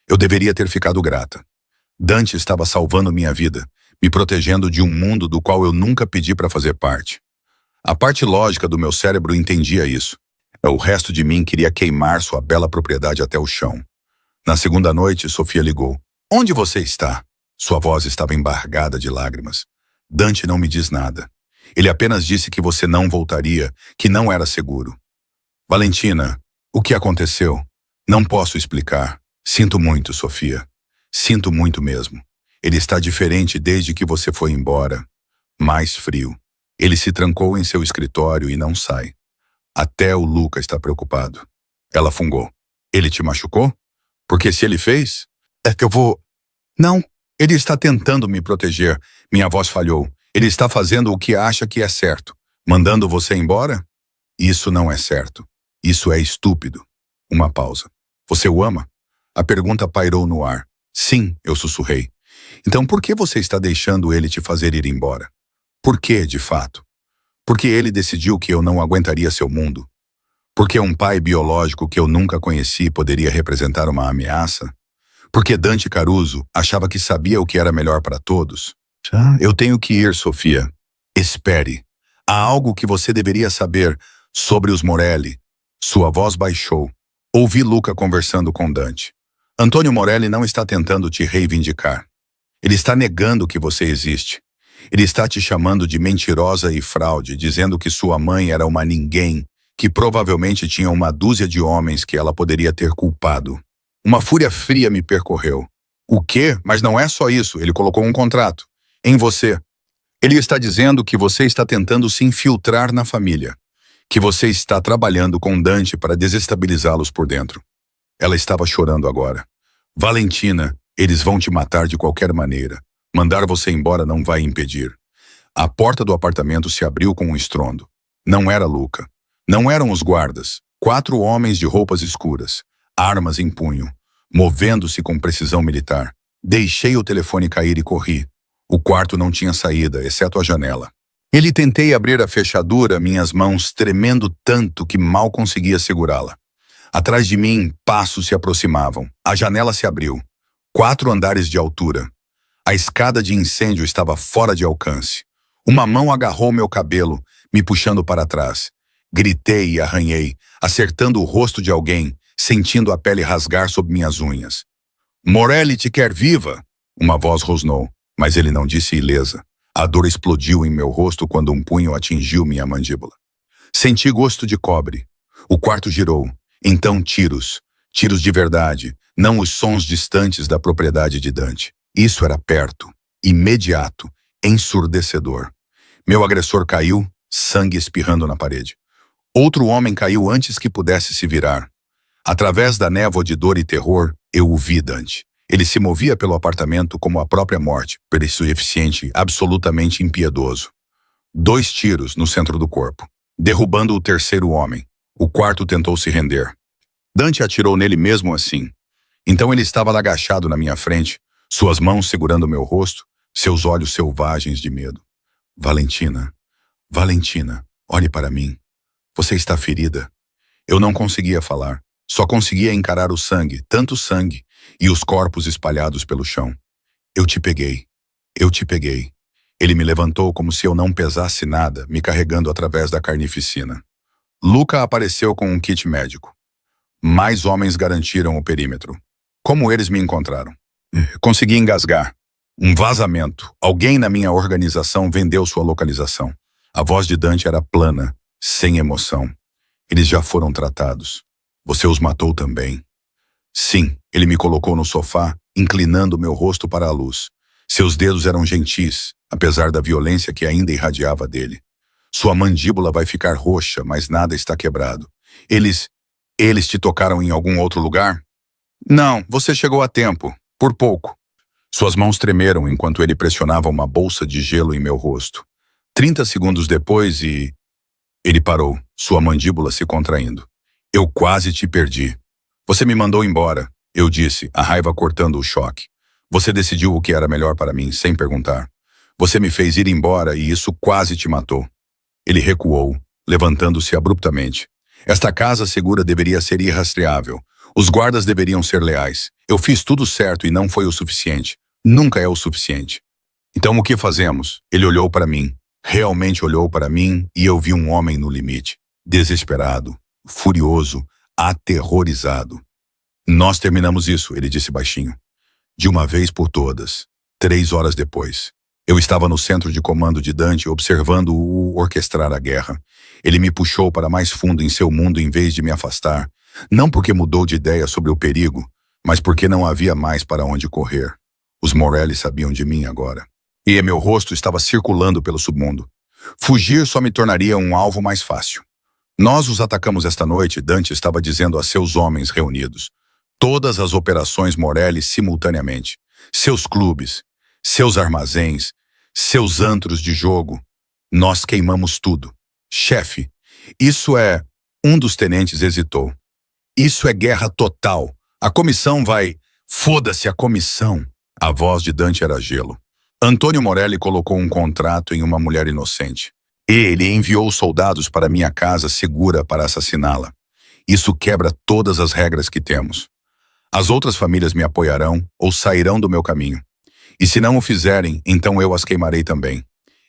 Eu deveria ter ficado grata. Dante estava salvando minha vida, me protegendo de um mundo do qual eu nunca pedi para fazer parte. A parte lógica do meu cérebro entendia isso. O resto de mim queria queimar sua bela propriedade até o chão. Na segunda noite, Sofia ligou. Onde você está? Sua voz estava embargada de lágrimas. Dante não me diz nada. Ele apenas disse que você não voltaria, que não era seguro. Valentina, o que aconteceu? Não posso explicar. Sinto muito, Sofia. Sinto muito mesmo. Ele está diferente desde que você foi embora. Mais frio. Ele se trancou em seu escritório e não sai. Até o Luca está preocupado. Ela fungou. Ele te machucou? Porque se ele fez, é que eu vou... Não, ele está tentando me proteger. Minha voz falhou. Ele está fazendo o que acha que é certo. Mandando você embora? Isso não é certo. Isso é estúpido. Uma pausa. Você o ama? A pergunta pairou no ar. Sim, eu sussurrei. Então por que você está deixando ele te fazer ir embora? Por que, de fato? Porque ele decidiu que eu não aguentaria seu mundo? Porque um pai biológico que eu nunca conheci poderia representar uma ameaça? Porque Dante Caruso achava que sabia o que era melhor para todos? Eu tenho que ir, Sofia. Espere. Há algo que você deveria saber sobre os Morelli. Sua voz baixou. Ouvi Luca conversando com Dante. Antônio Morelli não está tentando te reivindicar. Ele está negando que você existe. Ele está te chamando de mentirosa e fraude, dizendo que sua mãe era uma ninguém, que provavelmente tinha uma dúzia de homens que ela poderia ter culpado. Uma fúria fria me percorreu. O quê? Mas não é só isso. Ele colocou um contrato. Em você. Ele está dizendo que você está tentando se infiltrar na família. Que você está trabalhando com Dante para desestabilizá-los por dentro. Ela estava chorando agora. Valentina, eles vão te matar de qualquer maneira. Mandar você embora não vai impedir. A porta do apartamento se abriu com um estrondo. Não era Luca. Não eram os guardas. 4 homens de roupas escuras, armas em punho, movendo-se com precisão militar. Deixei o telefone cair e corri. O quarto não tinha saída, exceto a janela. Tentei abrir a fechadura, minhas mãos tremendo tanto que mal conseguia segurá-la. Atrás de mim, passos se aproximavam. A janela se abriu. 4 andares de altura. A escada de incêndio estava fora de alcance. Uma mão agarrou meu cabelo, me puxando para trás. Gritei e arranhei, acertando o rosto de alguém, sentindo a pele rasgar sob minhas unhas. Morelli te quer viva! Uma voz rosnou, mas ele não disse ilesa. A dor explodiu em meu rosto quando um punho atingiu minha mandíbula. Senti gosto de cobre. O quarto girou. Então tiros. Tiros de verdade, não os sons distantes da propriedade de Dante. Isso era perto, imediato, ensurdecedor. Meu agressor caiu, sangue espirrando na parede. Outro homem caiu antes que pudesse se virar. Através da névoa de dor e terror, eu o vi, Dante. Ele se movia pelo apartamento como a própria morte, eficiente, absolutamente impiedoso. 2 tiros no centro do corpo, derrubando o terceiro homem. O quarto tentou se render. Dante atirou nele mesmo assim. Então ele estava agachado na minha frente, suas mãos segurando meu rosto, seus olhos selvagens de medo. Valentina, Valentina, olhe para mim. Você está ferida. Eu não conseguia falar. Só conseguia encarar o sangue, tanto sangue, e os corpos espalhados pelo chão. Eu te peguei. Eu te peguei. Ele me levantou como se eu não pesasse nada, me carregando através da carnificina. Luca apareceu com um kit médico. Mais homens garantiram o perímetro. Como eles me encontraram? Consegui engasgar. Um vazamento. Alguém na minha organização vendeu sua localização. A voz de Dante era plana, sem emoção. Eles já foram tratados. Você os matou também. Sim, ele me colocou no sofá, inclinando meu rosto para a luz. Seus dedos eram gentis, apesar da violência que ainda irradiava dele. Sua mandíbula vai ficar roxa, mas nada está quebrado. Eles te tocaram em algum outro lugar? Não, você chegou a tempo. Por pouco. Suas mãos tremeram enquanto ele pressionava uma bolsa de gelo em meu rosto. 30 segundos depois e... Ele parou, sua mandíbula se contraindo. Eu quase te perdi. Você me mandou embora, eu disse, a raiva cortando o choque. Você decidiu o que era melhor para mim, sem perguntar. Você me fez ir embora e isso quase te matou. Ele recuou, levantando-se abruptamente. Esta casa segura deveria ser irrastreável. Os guardas deveriam ser leais. Eu fiz tudo certo e não foi o suficiente. Nunca é o suficiente. Então o que fazemos? Ele olhou para mim. Realmente olhou para mim e eu vi um homem no limite. Desesperado, furioso, aterrorizado. Nós terminamos isso, ele disse baixinho. De uma vez por todas. 3 horas depois. Eu estava no centro de comando de Dante observando-o orquestrar a guerra. Ele me puxou para mais fundo em seu mundo em vez de me afastar. Não porque mudou de ideia sobre o perigo, mas porque não havia mais para onde correr. Os Morelli sabiam de mim agora. E meu rosto estava circulando pelo submundo. Fugir só me tornaria um alvo mais fácil. Nós os atacamos esta noite, Dante estava dizendo a seus homens reunidos. Todas as operações Morelli simultaneamente. Seus clubes, seus armazéns, seus antros de jogo. Nós queimamos tudo. Chefe, isso é... Um dos tenentes hesitou. Isso é guerra total. A comissão vai... Foda-se a comissão. A voz de Dante era gelo. Antônio Morelli colocou um contrato em uma mulher inocente. Ele enviou soldados para minha casa segura para assassiná-la. Isso quebra todas as regras que temos. As outras famílias me apoiarão ou sairão do meu caminho. E se não o fizerem, então eu as queimarei também.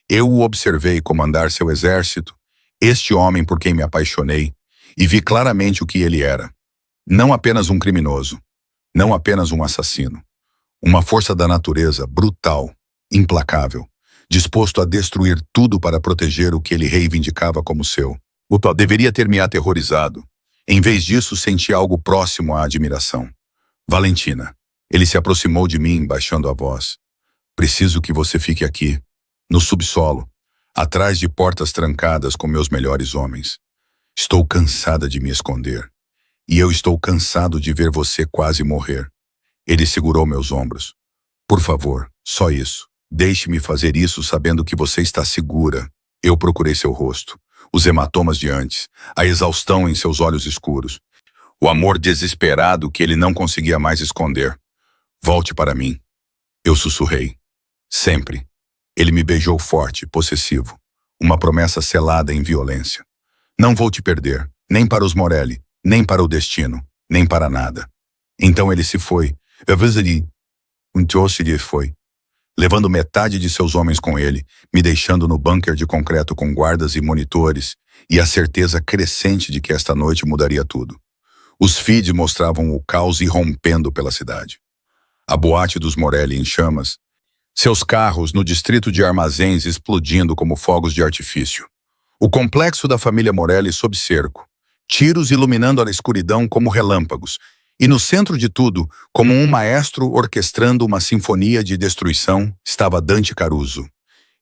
Eu o observei comandar seu exército, este homem por quem me apaixonei, e vi claramente o que ele era. Não apenas um criminoso, não apenas um assassino. Uma força da natureza brutal, implacável, disposto a destruir tudo para proteger o que ele reivindicava como seu. Deveria ter me aterrorizado. Em vez disso, senti algo próximo à admiração. Valentina. Ele se aproximou de mim, baixando a voz. Preciso que você fique aqui, no subsolo, atrás de portas trancadas com meus melhores homens. Estou cansada de me esconder. E eu estou cansado de ver você quase morrer. Ele segurou meus ombros. Por favor, só isso. Deixe-me fazer isso sabendo que você está segura. Eu procurei seu rosto. os hematomas de antes, a exaustão em seus olhos escuros, o amor desesperado que ele não conseguia mais esconder. Volte para mim. Eu sussurrei. Sempre. Ele me beijou forte, possessivo. Uma promessa selada em violência. Não vou te perder, nem para os Morelli, nem para o destino, nem para nada. Então ele se foi. Foi. Levando metade de seus homens com ele, me deixando no bunker de concreto com guardas e monitores, e a certeza crescente de que esta noite mudaria tudo. Os feeds mostravam o caos irrompendo pela cidade. A boate dos Morelli em chamas, seus carros no distrito de armazéns explodindo como fogos de artifício. O complexo da família Morelli sob cerco, tiros iluminando a escuridão como relâmpagos, e no centro de tudo, como um maestro orquestrando uma sinfonia de destruição, estava Dante Caruso.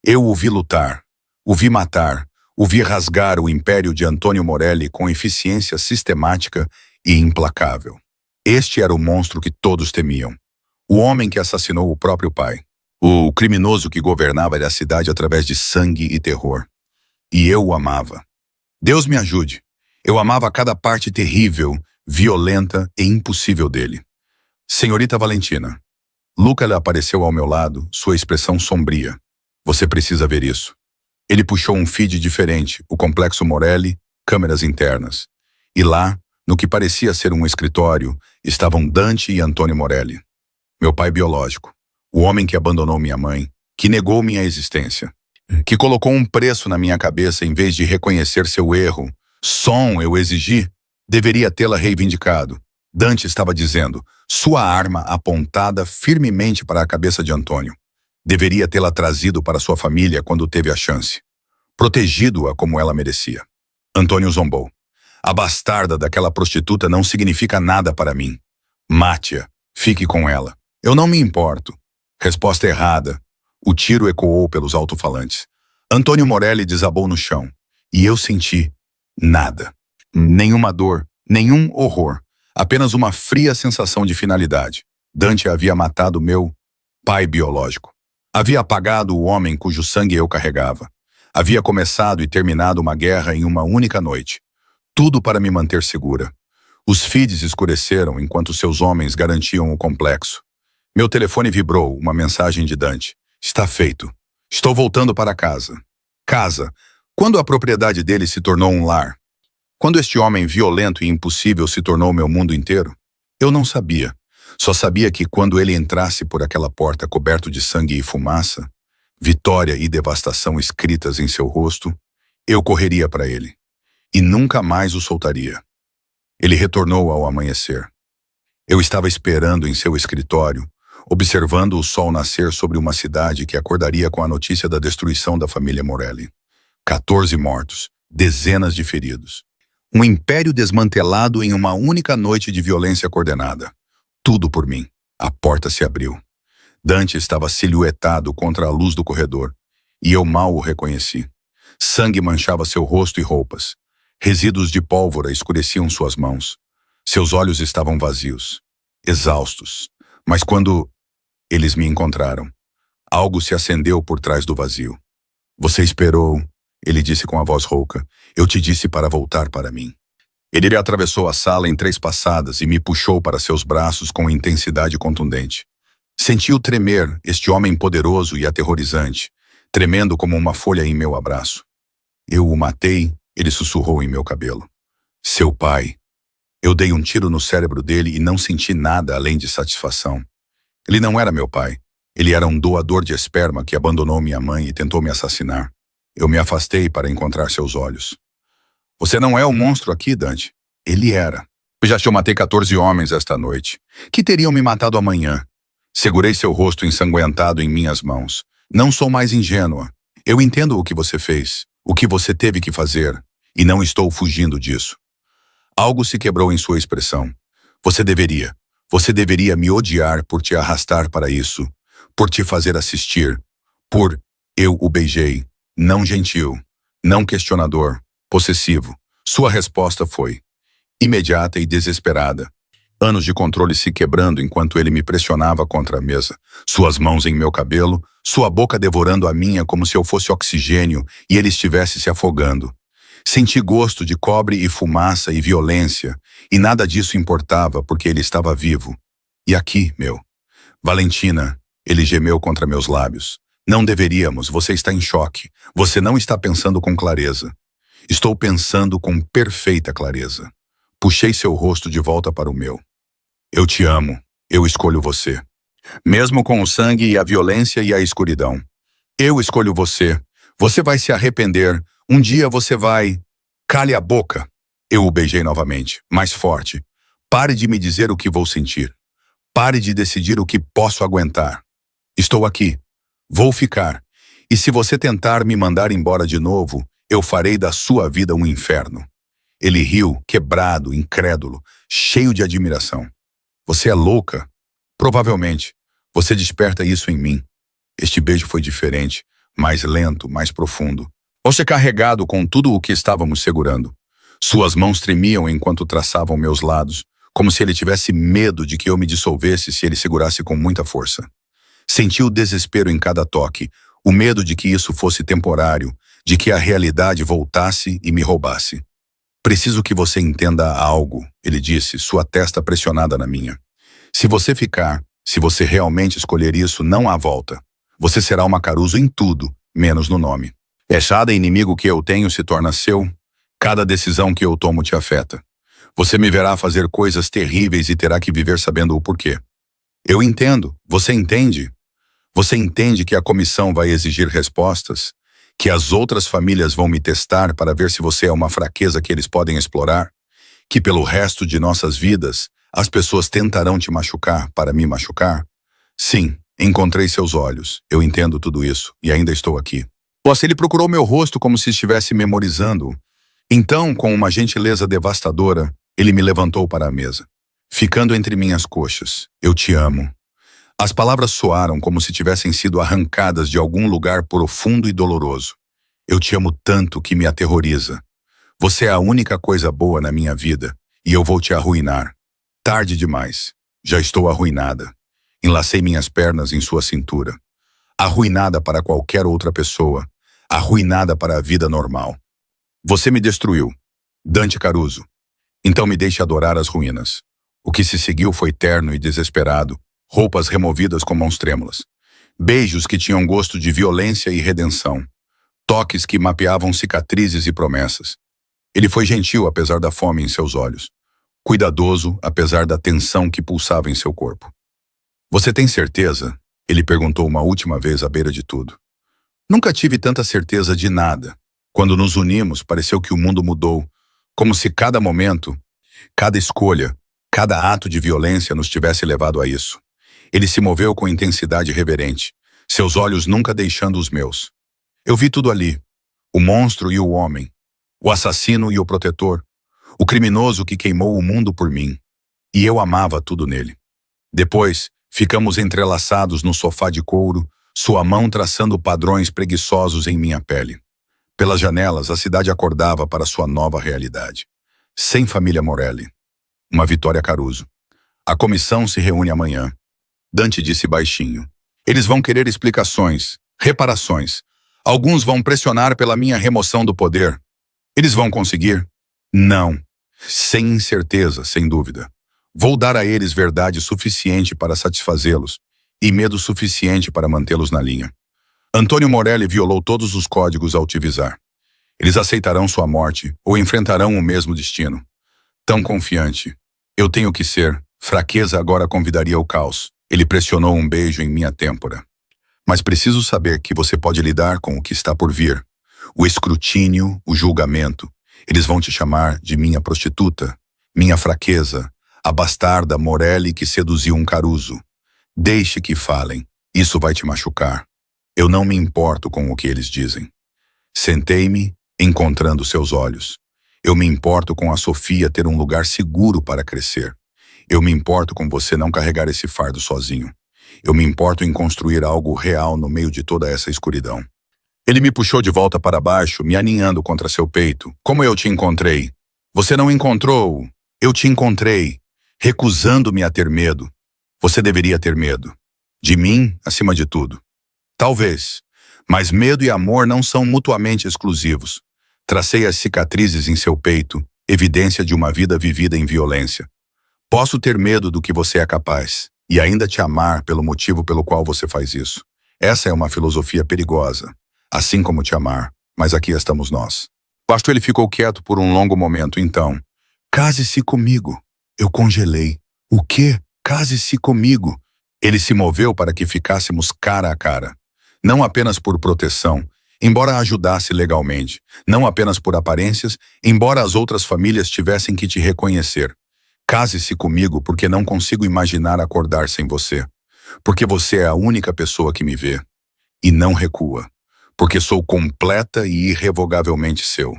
Eu o vi lutar, o vi matar, o vi rasgar o império de Antônio Morelli com eficiência sistemática e implacável. Este era o monstro que todos temiam. O homem que assassinou o próprio pai. O criminoso que governava a cidade através de sangue e terror. E eu o amava. Deus me ajude. Eu amava cada parte terrível, violenta e impossível dele. Senhorita Valentina. Luca lhe apareceu ao meu lado, sua expressão sombria. Você precisa ver isso. Ele puxou um feed diferente, o complexo Morelli, câmeras internas. E lá, no que parecia ser um escritório, estavam Dante e Antônio Morelli. Meu pai biológico. O homem que abandonou minha mãe, que negou minha existência, que colocou um preço na minha cabeça em vez de reconhecer seu erro. Eu exigi, deveria tê-la reivindicado. Dante estava dizendo, sua arma apontada firmemente para a cabeça de Antônio. Deveria tê-la trazido para sua família quando teve a chance. Protegido-a como ela merecia. Antônio zombou. A bastarda daquela prostituta não significa nada para mim. Mate-a, fique com ela. Eu não me importo. Resposta errada. O tiro ecoou pelos alto-falantes. Antônio Morelli desabou no chão. E eu senti nada. Nenhuma dor, nenhum horror. Apenas uma fria sensação de finalidade. Dante havia matado meu pai biológico. Havia apagado o homem cujo sangue eu carregava. Havia começado e terminado uma guerra em uma única noite. Tudo para me manter segura. Os feeds escureceram enquanto seus homens garantiam o complexo. Meu telefone vibrou, uma mensagem de Dante. Está feito. Estou voltando para casa. Casa. Quando a propriedade dele se tornou um lar. Quando este homem violento e impossível se tornou meu mundo inteiro. Eu não sabia. Só sabia que quando ele entrasse por aquela porta coberto de sangue e fumaça, vitória e devastação escritas em seu rosto, eu correria para ele. E nunca mais o soltaria. Ele retornou ao amanhecer. Eu estava esperando em seu escritório, observando o sol nascer sobre uma cidade que acordaria com a notícia da destruição da família Morelli. 14 mortos, dezenas de feridos. Um império desmantelado em uma única noite de violência coordenada. Tudo por mim. A porta se abriu. Dante estava silhuetado contra a luz do corredor, e eu mal o reconheci. Sangue manchava seu rosto e roupas. Resíduos de pólvora escureciam suas mãos. Seus olhos estavam vazios, exaustos. Mas quando eles me encontraram, algo se acendeu por trás do vazio. Você esperou, ele disse com a voz rouca. Eu te disse para voltar para mim. Ele atravessou a sala em 3 passadas e me puxou para seus braços com intensidade contundente. Senti-o tremer, este homem poderoso e aterrorizante, tremendo como uma folha em meu abraço. Eu o matei, ele sussurrou em meu cabelo. Seu pai. Eu dei um tiro no cérebro dele e não senti nada além de satisfação. Ele não era meu pai. Ele era um doador de esperma que abandonou minha mãe e tentou me assassinar. Eu me afastei para encontrar seus olhos. Você não é o monstro aqui, Dante. Ele era. Eu já te matei 14 homens esta noite, que teriam me matado amanhã. Segurei seu rosto ensanguentado em minhas mãos. Não sou mais ingênua. Eu entendo o que você fez, o que você teve que fazer, e não estou fugindo disso. Algo se quebrou em sua expressão. Você deveria me odiar por te arrastar para isso, por te fazer assistir, por eu o beijei, não gentil, não questionador, possessivo. Sua resposta foi imediata e desesperada. Anos de controle se quebrando enquanto ele me pressionava contra a mesa, suas mãos em meu cabelo, sua boca devorando a minha como se eu fosse oxigênio e ele estivesse se afogando. Senti gosto de cobre e fumaça e violência, e nada disso importava porque ele estava vivo. E aqui, meu. Valentina, ele gemeu contra meus lábios. Não deveríamos, você está em choque. Você não está pensando com clareza. Estou pensando com perfeita clareza. Puxei seu rosto de volta para o meu. Eu te amo. Eu escolho você. Mesmo com o sangue e a violência e a escuridão. Eu escolho você. Você vai se arrepender. Um dia você vai... Cale a boca. Eu o beijei novamente, mais forte. Pare de me dizer o que vou sentir. Pare de decidir o que posso aguentar. Estou aqui. Vou ficar. E se você tentar me mandar embora de novo, eu farei da sua vida um inferno. Ele riu, quebrado, incrédulo, cheio de admiração. Você é louca? Provavelmente. Você desperta isso em mim. Este beijo foi diferente, mais lento, mais profundo. Você carregado com tudo o que estávamos segurando. Suas mãos tremiam enquanto traçavam meus lados, como se ele tivesse medo de que eu me dissolvesse se ele segurasse com muita força. Senti o desespero em cada toque, o medo de que isso fosse temporário, de que a realidade voltasse e me roubasse. Preciso que você entenda algo, ele disse, sua testa pressionada na minha. Se você ficar, se você realmente escolher isso, não há volta. Você será uma Caruso em tudo, menos no nome. Cada inimigo que eu tenho se torna seu. Cada decisão que eu tomo te afeta. Você me verá fazer coisas terríveis e terá que viver sabendo o porquê. Eu entendo. Você entende? Você entende que a comissão vai exigir respostas? Que as outras famílias vão me testar para ver se você é uma fraqueza que eles podem explorar? Que pelo resto de nossas vidas, as pessoas tentarão te machucar para me machucar? Sim, encontrei seus olhos. Eu entendo tudo isso e ainda estou aqui. Ele procurou meu rosto como se estivesse memorizando. Então, com uma gentileza devastadora, ele me levantou para a mesa. Ficando entre minhas coxas, eu te amo. As palavras soaram como se tivessem sido arrancadas de algum lugar profundo e doloroso. Eu te amo tanto que me aterroriza. Você é a única coisa boa na minha vida, e eu vou te arruinar. Tarde demais. Já estou arruinada. Enlacei minhas pernas em sua cintura. Arruinada para qualquer outra pessoa. Arruinada para a vida normal. Você me destruiu. Dante Caruso. Então me deixe adorar as ruínas. O que se seguiu foi terno e desesperado, roupas removidas com mãos trêmulas. Beijos que tinham gosto de violência e redenção. Toques que mapeavam cicatrizes e promessas. Ele foi gentil apesar da fome em seus olhos. Cuidadoso apesar da tensão que pulsava em seu corpo. Você tem certeza? Ele perguntou uma última vez à beira de tudo. Nunca tive tanta certeza de nada. Quando nos unimos, pareceu que o mundo mudou, como se cada momento, cada escolha, cada ato de violência nos tivesse levado a isso. Ele se moveu com intensidade reverente, seus olhos nunca deixando os meus. Eu vi tudo ali, o monstro e o homem, o assassino e o protetor, o criminoso que queimou o mundo por mim. E eu amava tudo nele. Depois, ficamos entrelaçados no sofá de couro, sua mão traçando padrões preguiçosos em minha pele. Pelas janelas, a cidade acordava para sua nova realidade. Sem família Morelli. Uma Vitória Caruso. A comissão se reúne amanhã. Dante disse baixinho. Eles vão querer explicações, reparações. Alguns vão pressionar pela minha remoção do poder. Eles vão conseguir? Não. Sem incerteza, sem dúvida. Vou dar a eles verdade suficiente para satisfazê-los e medo suficiente para mantê-los na linha. Antônio Morelli violou todos os códigos ao te visar. Eles aceitarão sua morte ou enfrentarão o mesmo destino. Tão confiante. Eu tenho que ser. Fraqueza agora convidaria o caos. Ele pressionou um beijo em minha têmpora. Mas preciso saber que você pode lidar com o que está por vir. O escrutínio, o julgamento. Eles vão te chamar de minha prostituta, minha fraqueza, a bastarda Morelli que seduziu um Caruso. Deixe que falem. Isso vai te machucar. Eu não me importo com o que eles dizem. Sentei-me, encontrando seus olhos. Eu me importo com a Sofia ter um lugar seguro para crescer. Eu me importo com você não carregar esse fardo sozinho. Eu me importo em construir algo real no meio de toda essa escuridão. Ele me puxou de volta para baixo, me aninhando contra seu peito. Como eu te encontrei? Você não encontrou. Eu te encontrei, recusando-me a ter medo. Você deveria ter medo. De mim, acima de tudo. Talvez. Mas medo e amor não são mutuamente exclusivos. Tracei as cicatrizes em seu peito, evidência de uma vida vivida em violência. Posso ter medo do que você é capaz, e ainda te amar pelo motivo pelo qual você faz isso. Essa é uma filosofia perigosa, assim como te amar, mas aqui estamos nós. Basto ele ficou quieto por um longo momento, então. Case-se comigo. Eu congelei. O quê? Case-se comigo. Ele se moveu para que ficássemos cara a cara. Não apenas por proteção, embora ajudasse legalmente. Não apenas por aparências, embora as outras famílias tivessem que te reconhecer. Case-se comigo porque não consigo imaginar acordar sem você. Porque você é a única pessoa que me vê. E não recua. Porque sou completa e irrevogavelmente seu.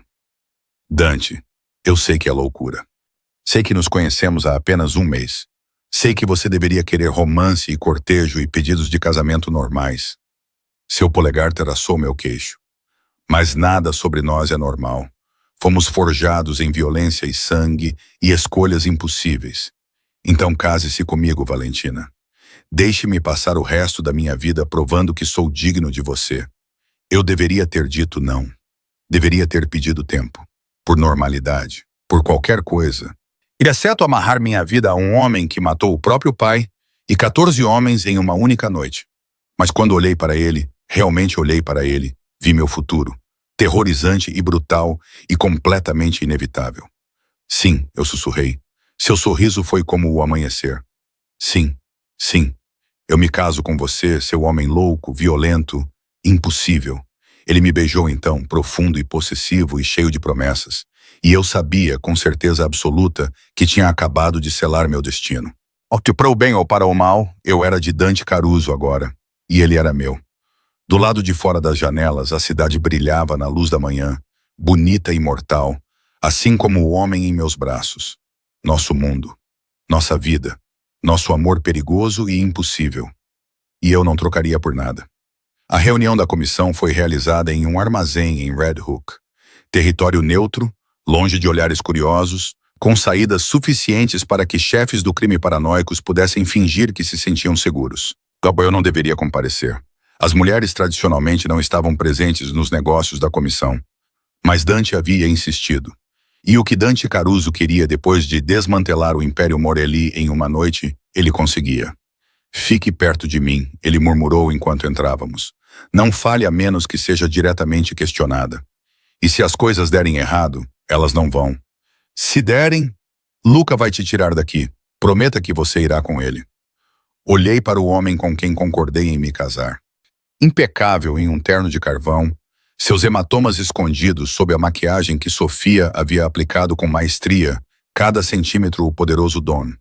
Dante, eu sei que é loucura. Sei que nos conhecemos há apenas um mês. Sei que você deveria querer romance e cortejo e pedidos de casamento normais. Seu polegar traçou meu queixo. Mas nada sobre nós é normal. Fomos forjados em violência e sangue e escolhas impossíveis. Então case-se comigo, Valentina. Deixe-me passar o resto da minha vida provando que sou digno de você. Eu deveria ter dito não. Deveria ter pedido tempo. Por normalidade. Por qualquer coisa. E exceto amarrar minha vida a um homem que matou o próprio pai e 14 homens em uma única noite. Mas quando olhei para ele, realmente olhei para ele, vi meu futuro. Terrorizante e brutal e completamente inevitável. Sim, eu sussurrei. Seu sorriso foi como o amanhecer. Sim, sim. Eu me caso com você, seu homem louco, violento, impossível. Ele me beijou então, profundo e possessivo e cheio de promessas. E eu sabia, com certeza absoluta, que tinha acabado de selar meu destino. Para o bem ou para o mal, eu era de Dante Caruso agora. E ele era meu. Do lado de fora das janelas, a cidade brilhava na luz da manhã, bonita e mortal, assim como o homem em meus braços. Nosso mundo, nossa vida, nosso amor perigoso e impossível. E eu não trocaria por nada. A reunião da comissão foi realizada em um armazém em Red Hook. Território neutro, longe de olhares curiosos, com saídas suficientes para que chefes do crime paranoicos pudessem fingir que se sentiam seguros. Eu não deveria comparecer. As mulheres tradicionalmente não estavam presentes nos negócios da comissão. Mas Dante havia insistido. E o que Dante Caruso queria depois de desmantelar o Império Morelli em uma noite, ele conseguia. Fique perto de mim, ele murmurou enquanto entrávamos. Não fale a menos que seja diretamente questionada. E se as coisas derem errado, elas não vão. Se derem, Luca vai te tirar daqui. Prometa que você irá com ele. Olhei para o homem com quem concordei em me casar. Impecável em um terno de carvão, seus hematomas escondidos sob a maquiagem que Sofia havia aplicado com maestria, cada centímetro o poderoso Don.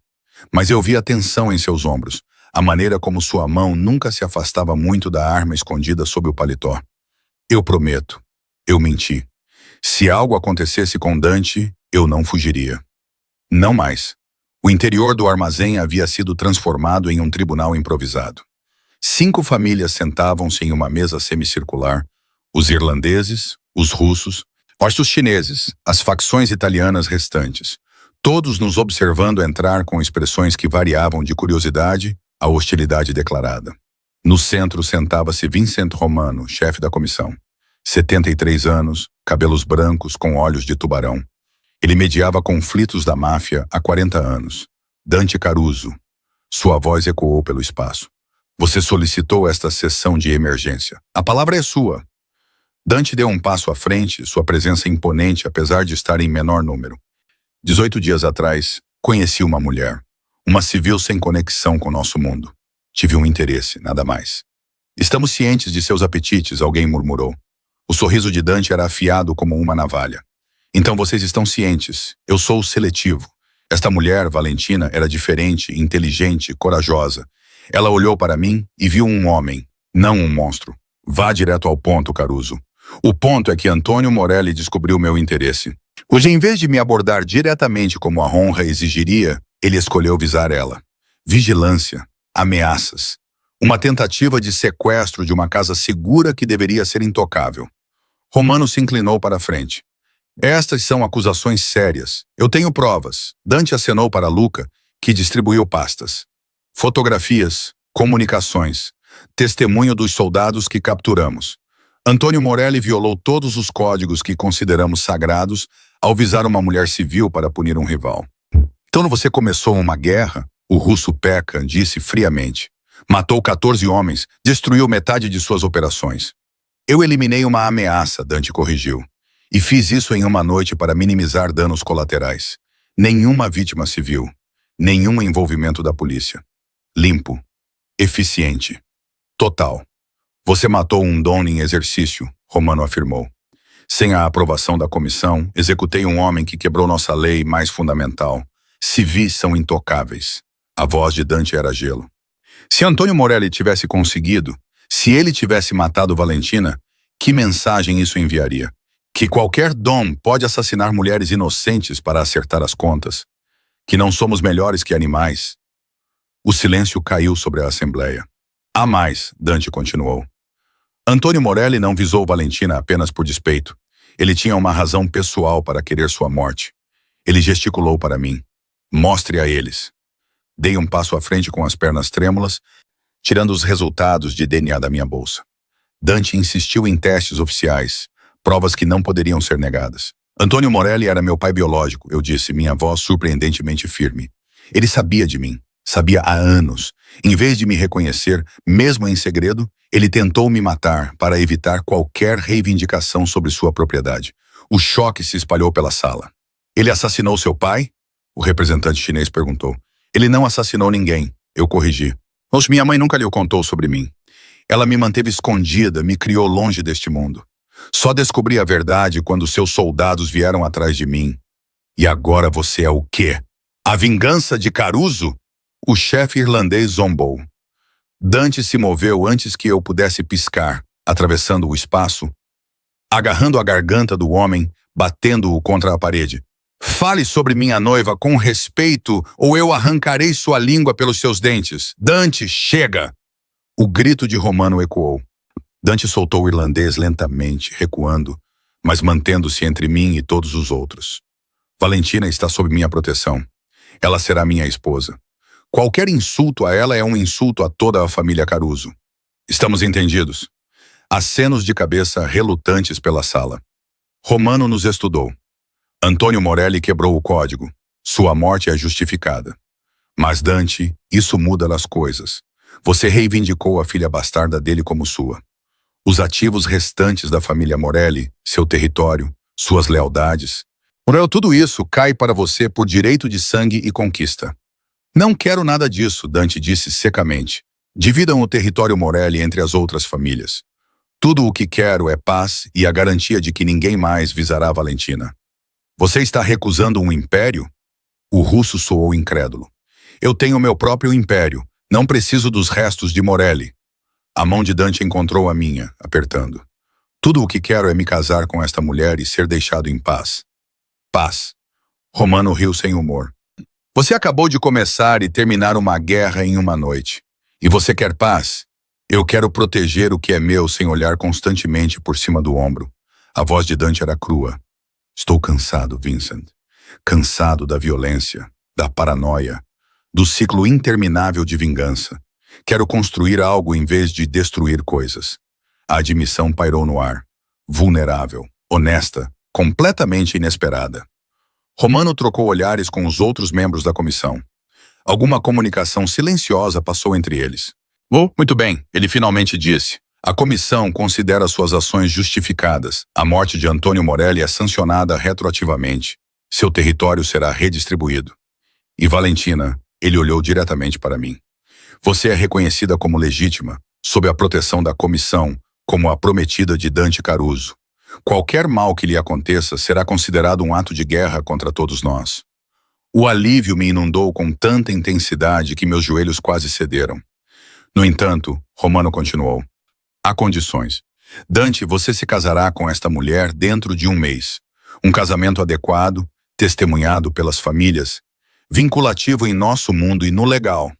Mas eu vi a tensão em seus ombros, a maneira como sua mão nunca se afastava muito da arma escondida sob o paletó. Eu prometo, eu menti. Se algo acontecesse com Dante, eu não fugiria. Não mais. O interior do armazém havia sido transformado em um tribunal improvisado. 5 famílias sentavam-se em uma mesa semicircular, os irlandeses, os russos, os chineses, as facções italianas restantes, todos nos observando entrar com expressões que variavam de curiosidade a hostilidade declarada. No centro sentava-se Vincent Romano, chefe da comissão. 73 anos, cabelos brancos com olhos de tubarão. Ele mediava conflitos da máfia há 40 anos. Dante Caruso. Sua voz ecoou pelo espaço. Você solicitou esta sessão de emergência. A palavra é sua. Dante deu um passo à frente, sua presença imponente apesar de estar em menor número. 18 dias atrás, conheci uma mulher. Uma civil sem conexão com nosso mundo. Tive um interesse, nada mais. Estamos cientes de seus apetites, alguém murmurou. O sorriso de Dante era afiado como uma navalha. Então vocês estão cientes, eu sou seletivo. Esta mulher, Valentina, era diferente, inteligente, corajosa. Ela olhou para mim e viu um homem, não um monstro. Vá direto ao ponto, Caruso. O ponto é que Antônio Morelli descobriu meu interesse. Hoje, em vez de me abordar diretamente como a honra exigiria, ele escolheu visar ela. Vigilância, ameaças. Uma tentativa de sequestro de uma casa segura que deveria ser intocável. Romano se inclinou para a frente. Estas são acusações sérias. Eu tenho provas. Dante acenou para Luca, que distribuiu pastas. Fotografias, comunicações, testemunho dos soldados que capturamos. Antônio Morelli violou todos os códigos que consideramos sagrados ao visar uma mulher civil para punir um rival. Então você começou uma guerra? O russo Peca disse friamente. Matou 14 homens, destruiu metade de suas operações. Eu eliminei uma ameaça, Dante corrigiu. E fiz isso em uma noite para minimizar danos colaterais. Nenhuma vítima civil. Nenhum envolvimento da polícia. Limpo. Eficiente. Total. Você matou um dom em exercício, Romano afirmou. Sem a aprovação da comissão, executei um homem que quebrou nossa lei mais fundamental. Civis são intocáveis. A voz de Dante era gelo. Se Antônio Morelli tivesse conseguido, se ele tivesse matado Valentina, que mensagem isso enviaria? Que qualquer dom pode assassinar mulheres inocentes para acertar as contas? Que não somos melhores que animais? O silêncio caiu sobre a assembleia. Há mais, Dante continuou. Antônio Morelli não visou Valentina apenas por despeito. Ele tinha uma razão pessoal para querer sua morte. Ele gesticulou para mim. Mostre a eles. Dei um passo à frente com as pernas trêmulas, tirando os resultados de DNA da minha bolsa. Dante insistiu em testes oficiais, provas que não poderiam ser negadas. Antônio Morelli era meu pai biológico, eu disse, minha voz surpreendentemente firme. Ele sabia de mim, sabia há anos. Em vez de me reconhecer, mesmo em segredo, ele tentou me matar para evitar qualquer reivindicação sobre sua propriedade. O choque se espalhou pela sala. Ele assassinou seu pai? O representante chinês perguntou. Ele não assassinou ninguém, eu corrigi. Mas minha mãe nunca lhe contou sobre mim. Ela me manteve escondida, me criou longe deste mundo. Só descobri a verdade quando seus soldados vieram atrás de mim. E agora você é o quê? A vingança de Caruso? O chefe irlandês zombou. Dante se moveu antes que eu pudesse piscar, atravessando o espaço, agarrando a garganta do homem, batendo-o contra a parede. Fale sobre minha noiva com respeito ou eu arrancarei sua língua pelos seus dentes. Dante, chega! O grito de Romano ecoou. Dante soltou o irlandês lentamente, recuando, mas mantendo-se entre mim e todos os outros. Valentina está sob minha proteção. Ela será minha esposa. Qualquer insulto a ela é um insulto a toda a família Caruso. Estamos entendidos? Acenos de cabeça relutantes pela sala. Romano nos estudou. Antônio Morelli quebrou o código. Sua morte é justificada. Mas Dante, isso muda as coisas. Você reivindicou a filha bastarda dele como sua. Os ativos restantes da família Morelli, seu território, suas lealdades. Morel, tudo isso cai para você por direito de sangue e conquista. Não quero nada disso, Dante disse secamente. Dividam o território Morelli entre as outras famílias. Tudo o que quero é paz e a garantia de que ninguém mais visará Valentina. Você está recusando um império? O russo soou incrédulo. Eu tenho meu próprio império. Não preciso dos restos de Morelli. A mão de Dante encontrou a minha, apertando. Tudo o que quero é me casar com esta mulher e ser deixado em paz. Paz. Romano riu sem humor. Você acabou de começar e terminar uma guerra em uma noite. E você quer paz? Eu quero proteger o que é meu sem olhar constantemente por cima do ombro. A voz de Dante era crua. Estou cansado, Vincent. Cansado da violência, da paranoia, do ciclo interminável de vingança. Quero construir algo em vez de destruir coisas. A admissão pairou no ar. Vulnerável, honesta, completamente inesperada. Romano trocou olhares com os outros membros da comissão. Alguma comunicação silenciosa passou entre eles. Muito bem, ele finalmente disse. A comissão considera suas ações justificadas. A morte de Antônio Morelli é sancionada retroativamente. Seu território será redistribuído. E Valentina, ele olhou diretamente para mim. Você é reconhecida como legítima, sob a proteção da comissão, como a prometida de Dante Caruso. Qualquer mal que lhe aconteça será considerado um ato de guerra contra todos nós. O alívio me inundou com tanta intensidade que meus joelhos quase cederam. No entanto, Romano continuou. Há condições. Dante, você se casará com esta mulher dentro de um mês. Um casamento adequado, testemunhado pelas famílias, vinculativo em nosso mundo e no legal.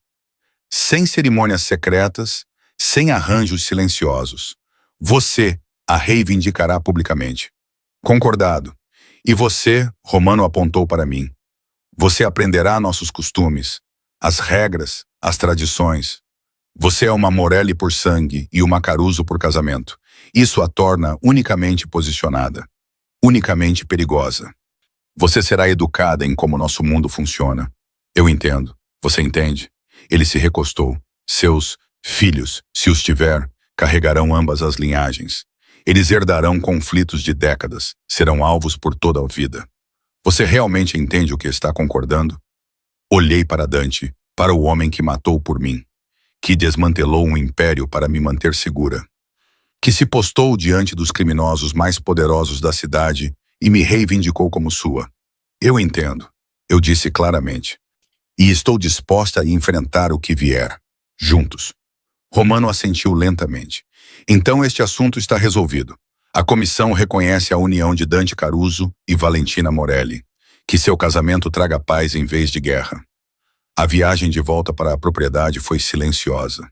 Sem cerimônias secretas, sem arranjos silenciosos. Você a reivindicará publicamente. Concordado. E você, Romano apontou para mim. Você aprenderá nossos costumes, as regras, as tradições. Você é uma Morelli por sangue e uma Caruso por casamento. Isso a torna unicamente posicionada, unicamente perigosa. Você será educada em como nosso mundo funciona. Eu entendo. Você entende? Ele se recostou. Seus filhos, se os tiver, carregarão ambas as linhagens. Eles herdarão conflitos de décadas, serão alvos por toda a vida. Você realmente entende o que está concordando? Olhei para Dante, para o homem que matou por mim, que desmantelou um império para me manter segura, que se postou diante dos criminosos mais poderosos da cidade e me reivindicou como sua. Eu entendo, eu disse claramente, e estou disposta a enfrentar o que vier, juntos. Romano assentiu lentamente. Então este assunto está resolvido. A comissão reconhece a união de Dante Caruso e Valentina Morelli. Que seu casamento traga paz em vez de guerra. A viagem de volta para a propriedade foi silenciosa.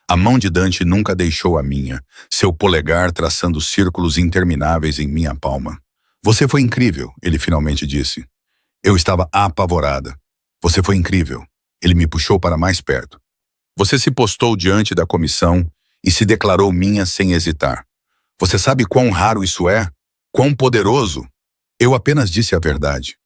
A mão de Dante nunca deixou a minha, seu polegar traçando círculos intermináveis em minha palma. Você foi incrível, ele finalmente disse. Eu estava apavorada. Você foi incrível. Ele me puxou para mais perto. Você se postou diante da comissão e se declarou minha sem hesitar. Você sabe quão raro isso é? Quão poderoso? Eu apenas disse a verdade.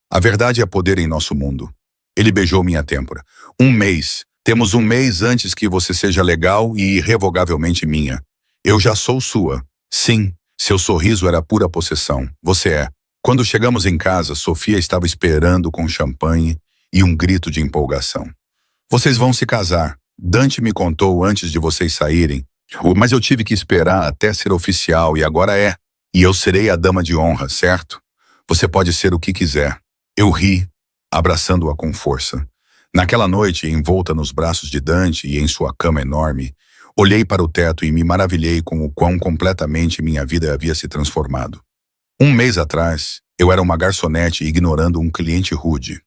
A verdade é poder em nosso mundo. Ele beijou minha têmpora. 1 mês. Temos 1 mês antes que você seja legal e irrevogavelmente minha. Eu já sou sua. Sim, seu sorriso era pura possessão. Você é. Quando chegamos em casa, Sofia estava esperando com champanhe e um grito de empolgação. Vocês vão se casar. Dante me contou antes de vocês saírem, mas eu tive que esperar até ser oficial e agora é. E eu serei a dama de honra, certo? Você pode ser o que quiser. Eu ri, abraçando-a com força. Naquela noite, envolta nos braços de Dante e em sua cama enorme, olhei para o teto e me maravilhei com o quão completamente minha vida havia se transformado. 1 mês atrás, eu era uma garçonete ignorando um cliente rude.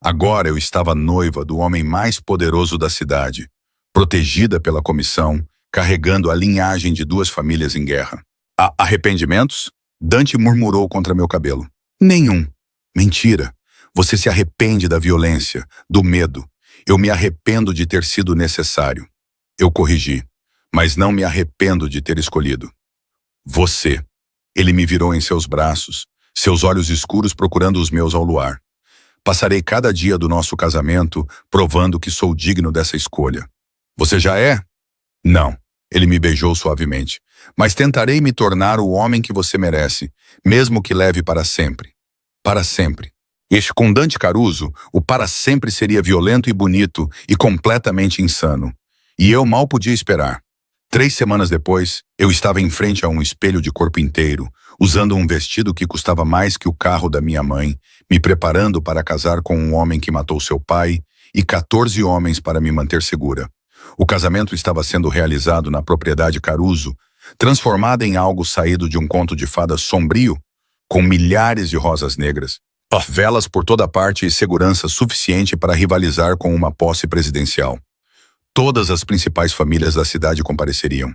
Agora eu estava noiva do homem mais poderoso da cidade, protegida pela comissão, carregando a linhagem de 2 famílias em guerra. Arrependimentos? Dante murmurou contra meu cabelo. Nenhum. Mentira. Você se arrepende da violência, do medo. Eu me arrependo de ter sido necessário. Eu corrigi, mas não me arrependo de ter escolhido. Você. Ele me virou em seus braços, seus olhos escuros procurando os meus ao luar. Passarei cada dia do nosso casamento provando que sou digno dessa escolha. Você já é? Não. Ele me beijou suavemente. Mas tentarei me tornar o homem que você merece, mesmo que leve para sempre. Para sempre. Com Dante Caruso, o para sempre seria violento e bonito e completamente insano. E eu mal podia esperar. 3 semanas depois, eu estava em frente a um espelho de corpo inteiro, usando um vestido que custava mais que o carro da minha mãe, me preparando para casar com um homem que matou seu pai e 14 homens para me manter segura. O casamento estava sendo realizado na propriedade Caruso, transformada em algo saído de um conto de fadas sombrio, com milhares de rosas negras, velas por toda parte e segurança suficiente para rivalizar com uma posse presidencial. Todas as principais famílias da cidade compareceriam.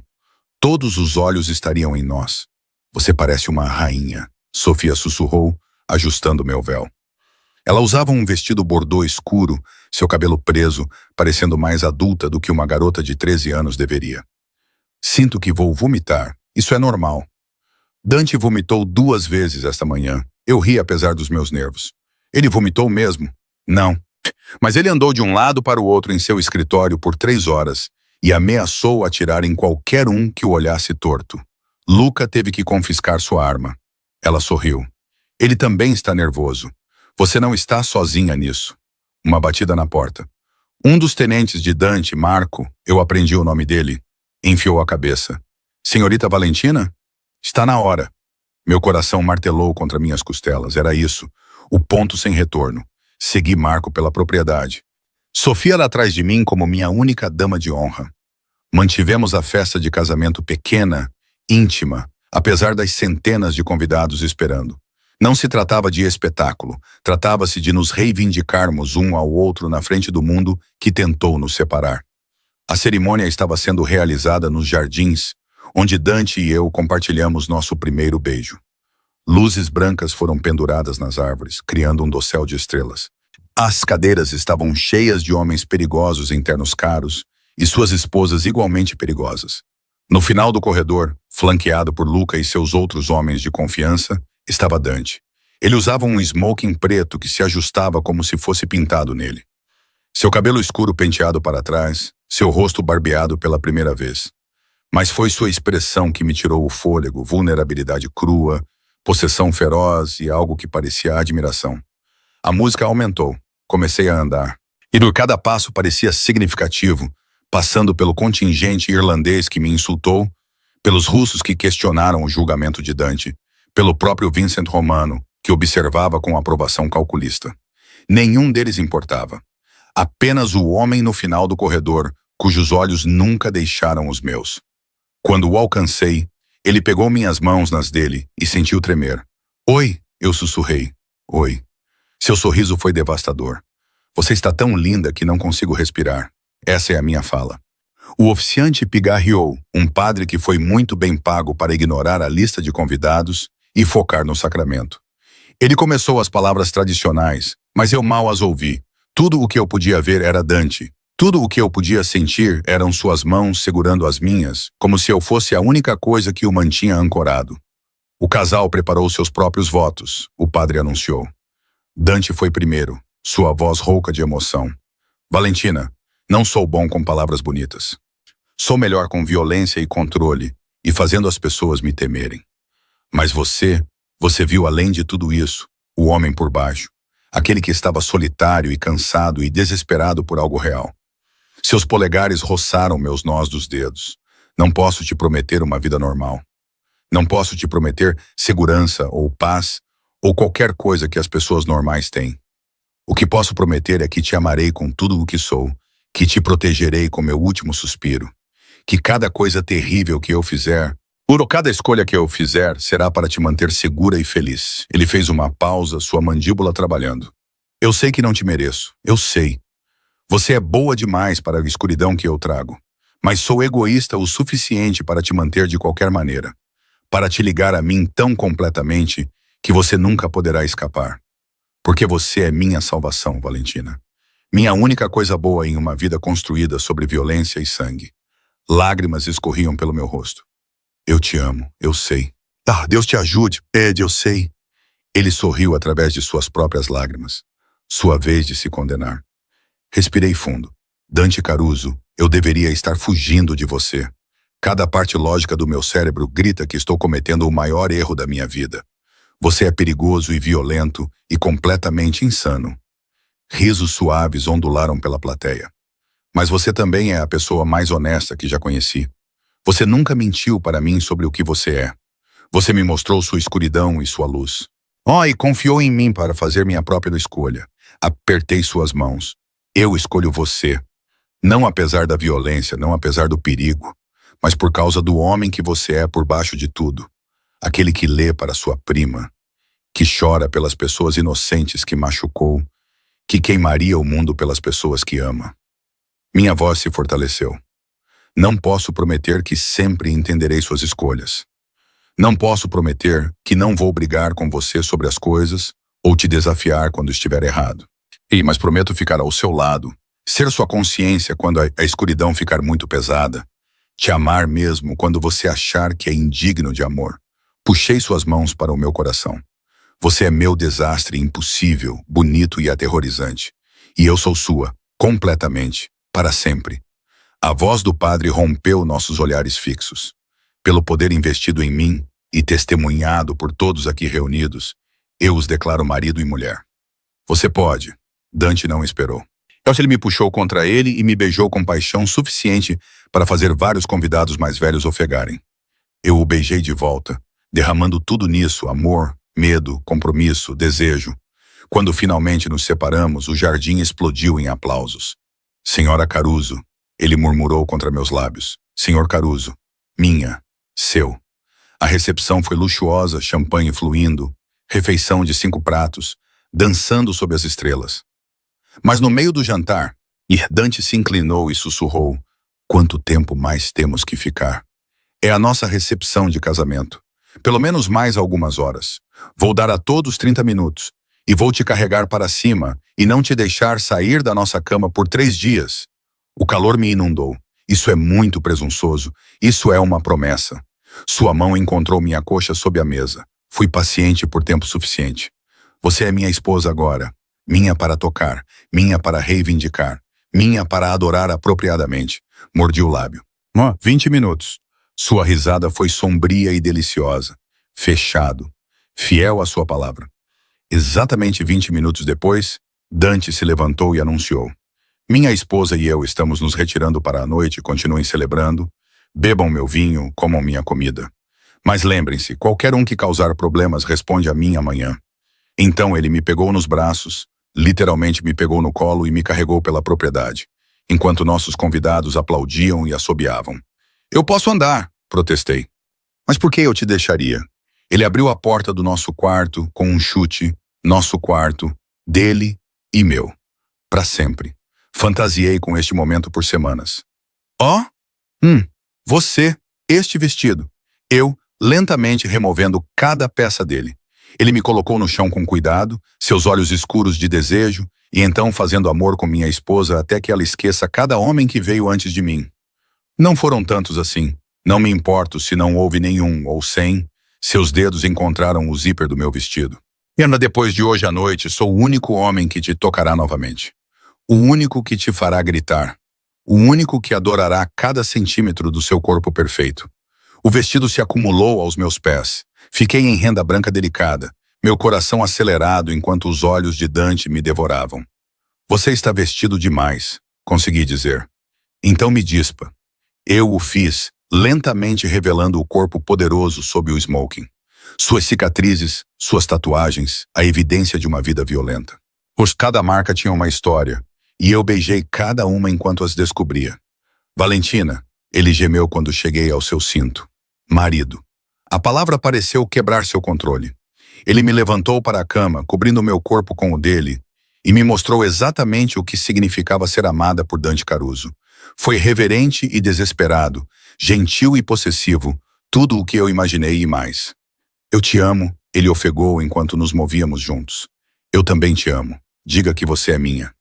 Todos os olhos estariam em nós. Você parece uma rainha, Sofia sussurrou, ajustando meu véu. Ela usava um vestido bordô escuro, seu cabelo preso, parecendo mais adulta do que uma garota de 13 anos deveria. Sinto que vou vomitar. Isso é normal. Dante vomitou 2 vezes esta manhã. Eu ri apesar dos meus nervos. Ele vomitou mesmo? Não. Mas ele andou de um lado para o outro em seu escritório por 3 horas e ameaçou atirar em qualquer um que o olhasse torto. Luca teve que confiscar sua arma. Ela sorriu. Ele também está nervoso. Você não está sozinha nisso. Uma batida na porta. Um dos tenentes de Dante, Marco, eu aprendi o nome dele, enfiou a cabeça. Senhorita Valentina? Está na hora. Meu coração martelou contra minhas costelas. Era isso. O ponto sem retorno. Segui Marco pela propriedade. Sofia lá atrás de mim como minha única dama de honra. Mantivemos a festa de casamento pequena, íntima, apesar das centenas de convidados esperando. Não se tratava de espetáculo, tratava-se de nos reivindicarmos um ao outro na frente do mundo que tentou nos separar. A cerimônia estava sendo realizada nos jardins, onde Dante e eu compartilhamos nosso primeiro beijo. Luzes brancas foram penduradas nas árvores, criando um dossel de estrelas. As cadeiras estavam cheias de homens perigosos em ternos caros e suas esposas igualmente perigosas. No final do corredor, flanqueado por Luca e seus outros homens de confiança, estava Dante. Ele usava um smoking preto que se ajustava como se fosse pintado nele. Seu cabelo escuro penteado para trás, seu rosto barbeado pela primeira vez. Mas foi sua expressão que me tirou o fôlego, vulnerabilidade crua, possessão feroz e algo que parecia admiração. A música aumentou. Comecei a andar. E cada passo parecia significativo, passando pelo contingente irlandês que me insultou, pelos russos que questionaram o julgamento de Dante, pelo próprio Vincent Romano, que observava com aprovação calculista. Nenhum deles importava. Apenas o homem no final do corredor, cujos olhos nunca deixaram os meus. Quando o alcancei, ele pegou minhas mãos nas dele e sentiu tremer. Oi, eu sussurrei. Oi. Seu sorriso foi devastador. Você está tão linda que não consigo respirar. Essa é a minha fala. O oficiante pigarreou, um padre que foi muito bem pago para ignorar a lista de convidados e focar no sacramento. Ele começou as palavras tradicionais, mas eu mal as ouvi. Tudo o que eu podia ver era Dante. Tudo o que eu podia sentir eram suas mãos segurando as minhas, como se eu fosse a única coisa que o mantinha ancorado. O casal preparou seus próprios votos, o padre anunciou. Dante foi primeiro, sua voz rouca de emoção. Valentina, não sou bom com palavras bonitas. Sou melhor com violência e controle, e fazendo as pessoas me temerem. Mas você viu além de tudo isso, o homem por baixo, aquele que estava solitário e cansado e desesperado por algo real. Seus polegares roçaram meus nós dos dedos. Não posso te prometer uma vida normal. Não posso te prometer segurança ou paz ou qualquer coisa que as pessoas normais têm. O que posso prometer é que te amarei com tudo o que sou, que te protegerei com meu último suspiro, que cada coisa terrível que eu fizer, cada escolha que eu fizer, será para te manter segura e feliz. Ele fez uma pausa, sua mandíbula trabalhando. Eu sei que não te mereço, eu sei. Você é boa demais para a escuridão que eu trago, mas sou egoísta o suficiente para te manter de qualquer maneira, para te ligar a mim tão completamente que você nunca poderá escapar. Porque você é minha salvação, Valentina. Minha única coisa boa em uma vida construída sobre violência e sangue. Lágrimas escorriam pelo meu rosto. Eu te amo, eu sei. Deus te ajude, Ed, eu sei. Ele sorriu através de suas próprias lágrimas. Sua vez de se condenar. Respirei fundo. Dante Caruso, eu deveria estar fugindo de você. Cada parte lógica do meu cérebro grita que estou cometendo o maior erro da minha vida. Você é perigoso e violento e completamente insano. Risos suaves ondularam pela plateia. Mas você também é a pessoa mais honesta que já conheci. Você nunca mentiu para mim sobre o que você é. Você me mostrou sua escuridão e sua luz. E confiou em mim para fazer minha própria escolha. Apertei suas mãos. Eu escolho você. Não apesar da violência, não apesar do perigo, mas por causa do homem que você é por baixo de tudo. Aquele que lê para sua prima, que chora pelas pessoas inocentes que machucou, que queimaria o mundo pelas pessoas que ama. Minha voz se fortaleceu. Não posso prometer que sempre entenderei suas escolhas. Não posso prometer que não vou brigar com você sobre as coisas ou te desafiar quando estiver errado. Mas prometo ficar ao seu lado, ser sua consciência quando a escuridão ficar muito pesada, te amar mesmo quando você achar que é indigno de amor. Puxei suas mãos para o meu coração. Você é meu desastre impossível, bonito e aterrorizante. E eu sou sua, completamente, para sempre. A voz do padre rompeu nossos olhares fixos. Pelo poder investido em mim e testemunhado por todos aqui reunidos, eu os declaro marido e mulher. Você pode. Dante não esperou. Ele me puxou contra ele e me beijou com paixão suficiente para fazer vários convidados mais velhos ofegarem. Eu o beijei de volta, derramando tudo nisso, amor, medo, compromisso, desejo. Quando finalmente nos separamos, o jardim explodiu em aplausos. Senhora Caruso, ele murmurou contra meus lábios. Senhor Caruso, minha, seu. A recepção foi luxuosa, champanhe fluindo, refeição de 5 pratos, dançando sob as estrelas. Mas no meio do jantar, Dante se inclinou e sussurrou: quanto tempo mais temos que ficar? É a nossa recepção de casamento. Pelo menos mais algumas horas. Vou dar a todos 30 minutos. E vou te carregar para cima e não te deixar sair da nossa cama por 3 dias. O calor me inundou. Isso é muito presunçoso. Isso é uma promessa. Sua mão encontrou minha coxa sob a mesa. Fui paciente por tempo suficiente. Você é minha esposa agora. Minha para tocar. Minha para reivindicar. Minha para adorar apropriadamente. Mordi o lábio. 20 minutos. Sua risada foi sombria e deliciosa. Fechado. Fiel à sua palavra. Exatamente 20 minutos depois, Dante se levantou e anunciou: minha esposa e eu estamos nos retirando para a noite, continuem celebrando. Bebam meu vinho, comam minha comida. Mas lembrem-se, qualquer um que causar problemas responde a mim amanhã. Então ele me pegou nos braços, literalmente me pegou no colo e me carregou pela propriedade, enquanto nossos convidados aplaudiam e assobiavam. Eu posso andar, protestei. Mas por que eu te deixaria? Ele abriu a porta do nosso quarto com um chute, nosso quarto, dele e meu. Para sempre. Fantasiei com este momento por semanas. Oh? Você, este vestido. Eu, lentamente removendo cada peça dele. Ele me colocou no chão com cuidado, seus olhos escuros de desejo, e então fazendo amor com minha esposa até que ela esqueça cada homem que veio antes de mim. Não foram tantos assim. Não me importo se não houve nenhum ou 100. Seus dedos encontraram o zíper do meu vestido. E ainda depois de hoje à noite, sou o único homem que te tocará novamente. O único que te fará gritar. O único que adorará cada centímetro do seu corpo perfeito. O vestido se acumulou aos meus pés. Fiquei em renda branca delicada, meu coração acelerado enquanto os olhos de Dante me devoravam. Você está vestido demais, consegui dizer. Então me dispa. Eu o fiz, lentamente revelando o corpo poderoso sob o smoking. Suas cicatrizes, suas tatuagens, a evidência de uma vida violenta. Cada marca tinha uma história, e eu beijei cada uma enquanto as descobria. Valentina, ele gemeu quando cheguei ao seu cinto. Marido. A palavra pareceu quebrar seu controle. Ele me levantou para a cama, cobrindo meu corpo com o dele, e me mostrou exatamente o que significava ser amada por Dante Caruso. Foi reverente e desesperado, gentil e possessivo, tudo o que eu imaginei e mais. Eu te amo, ele ofegou enquanto nos movíamos juntos. Eu também te amo. Diga que você é minha.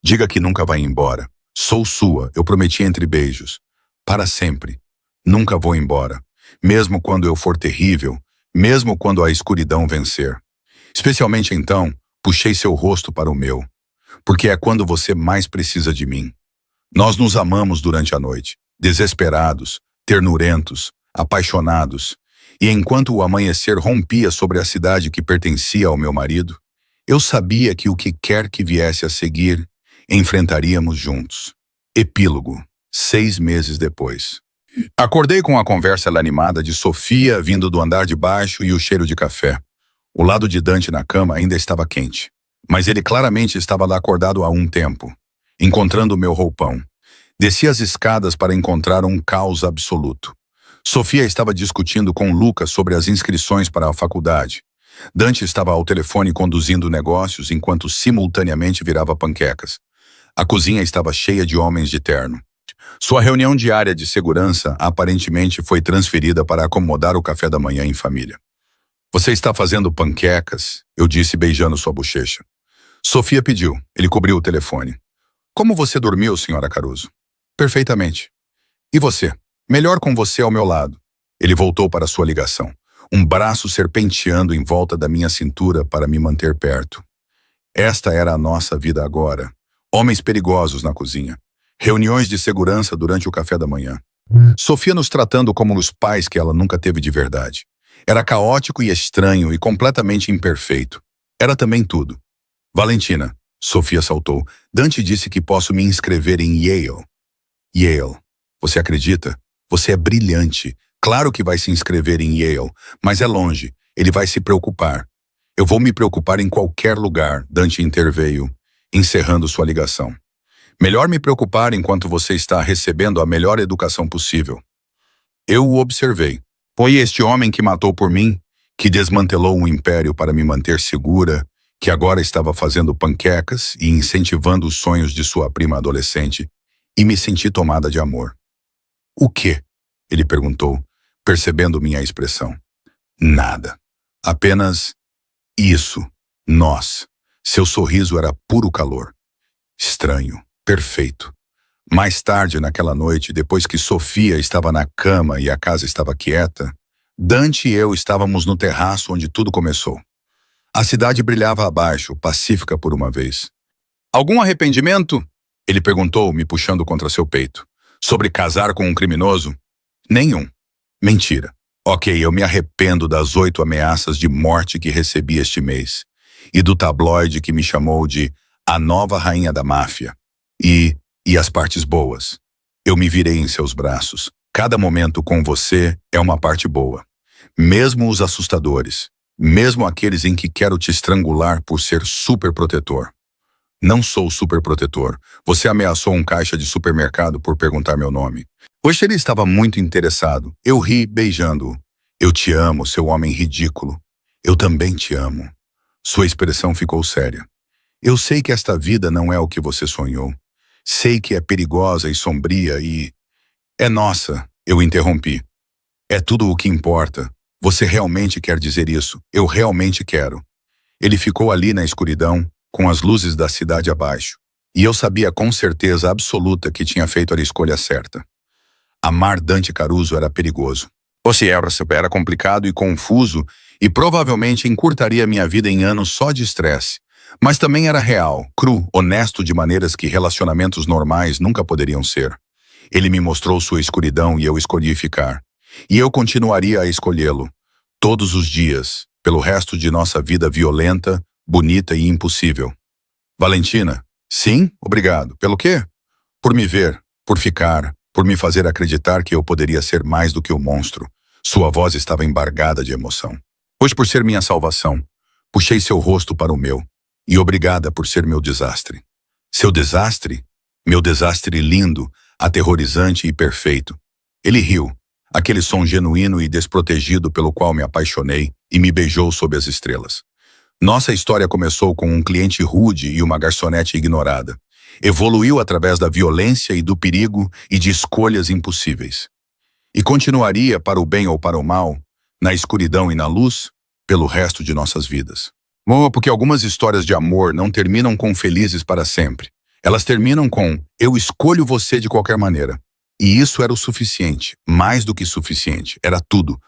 Diga que nunca vai embora. Sou sua, eu prometi entre beijos. Para sempre. Nunca vou embora. Mesmo quando eu for terrível, mesmo quando a escuridão vencer. Especialmente então, puxei seu rosto para o meu. Porque é quando você mais precisa de mim. Nós nos amamos durante a noite, desesperados, ternurentos, apaixonados. E enquanto o amanhecer rompia sobre a cidade que pertencia ao meu marido, eu sabia que o que quer que viesse a seguir, enfrentaríamos juntos. Epílogo, 6 meses depois. Acordei com a conversa animada de Sofia vindo do andar de baixo e o cheiro de café. O lado de Dante na cama ainda estava quente, mas ele claramente estava lá acordado há um tempo, encontrando o meu roupão. Desci as escadas para encontrar um caos absoluto. Sofia estava discutindo com Lucas sobre as inscrições para a faculdade. Dante estava ao telefone conduzindo negócios enquanto simultaneamente virava panquecas. A cozinha estava cheia de homens de terno. Sua reunião diária de segurança aparentemente foi transferida para acomodar o café da manhã em família. Você está fazendo panquecas? Eu disse beijando sua bochecha. Sofia pediu. Ele cobriu o telefone. Como você dormiu, senhora Caruso? Perfeitamente. E você? Melhor com você ao meu lado. Ele voltou para sua ligação. Um braço serpenteando em volta da minha cintura para me manter perto. Esta era a nossa vida agora. Homens perigosos na cozinha. Reuniões de segurança durante o café da manhã. Sofia nos tratando como os pais que ela nunca teve de verdade. Era caótico e estranho e completamente imperfeito. Era também tudo. Valentina, Sofia saltou. Dante disse que posso me inscrever em Yale. Yale. Você acredita? Você é brilhante. Claro que vai se inscrever em Yale, mas é longe. Ele vai se preocupar. Eu vou me preocupar em qualquer lugar, Dante interveio, encerrando sua ligação. Melhor me preocupar enquanto você está recebendo a melhor educação possível. Eu o observei. Foi este homem que matou por mim, que desmantelou um império para me manter segura, que agora estava fazendo panquecas e incentivando os sonhos de sua prima adolescente, e me senti tomada de amor. O quê? Ele perguntou, percebendo minha expressão. Nada. Apenas isso. Nós. Seu sorriso era puro calor. Estranho. Perfeito. Mais tarde naquela noite, depois que Sofia estava na cama e a casa estava quieta, Dante e eu estávamos no terraço onde tudo começou. A cidade brilhava abaixo, pacífica por uma vez. Algum arrependimento? Ele perguntou, me puxando contra seu peito. Sobre casar com um criminoso? Nenhum. Mentira. Ok, eu me arrependo das 8 ameaças de morte que recebi este mês. E do tabloide que me chamou de a nova rainha da máfia. E as partes boas. Eu me virei em seus braços. Cada momento com você é uma parte boa. Mesmo os assustadores. Mesmo aqueles em que quero te estrangular por ser super protetor. Não sou super protetor. Você ameaçou um caixa de supermercado por perguntar meu nome. Hoje ele estava muito interessado. Eu ri, beijando-o. Eu te amo, seu homem ridículo. Eu também te amo. Sua expressão ficou séria. Eu sei que esta vida não é o que você sonhou. Sei que é perigosa e sombria e... É nossa, eu interrompi. É tudo o que importa. Você realmente quer dizer isso? Eu realmente quero. Ele ficou ali na escuridão, com as luzes da cidade abaixo. E eu sabia com certeza absoluta que tinha feito a escolha certa. Amar Dante Caruso era perigoso. Você era complicado e confuso e provavelmente encurtaria minha vida em anos só de estresse. Mas também era real, cru, honesto de maneiras que relacionamentos normais nunca poderiam ser. Ele me mostrou sua escuridão e eu escolhi ficar. E eu continuaria a escolhê-lo, todos os dias, pelo resto de nossa vida violenta, bonita e impossível. Valentina, sim, obrigado. Pelo quê? Por me ver, por ficar, por me fazer acreditar que eu poderia ser mais do que o monstro. Sua voz estava embargada de emoção. Pois por ser minha salvação, puxei seu rosto para o meu. E obrigada por ser meu desastre. Seu desastre? Meu desastre lindo, aterrorizante e perfeito. Ele riu, aquele som genuíno e desprotegido pelo qual me apaixonei e me beijou sob as estrelas. Nossa história começou com um cliente rude e uma garçonete ignorada. Evoluiu através da violência e do perigo e de escolhas impossíveis. E continuaria, para o bem ou para o mal, na escuridão e na luz, pelo resto de nossas vidas. Porque algumas histórias de amor não terminam com felizes para sempre. Elas terminam com eu escolho você de qualquer maneira. E isso era o suficiente, mais do que suficiente, era tudo.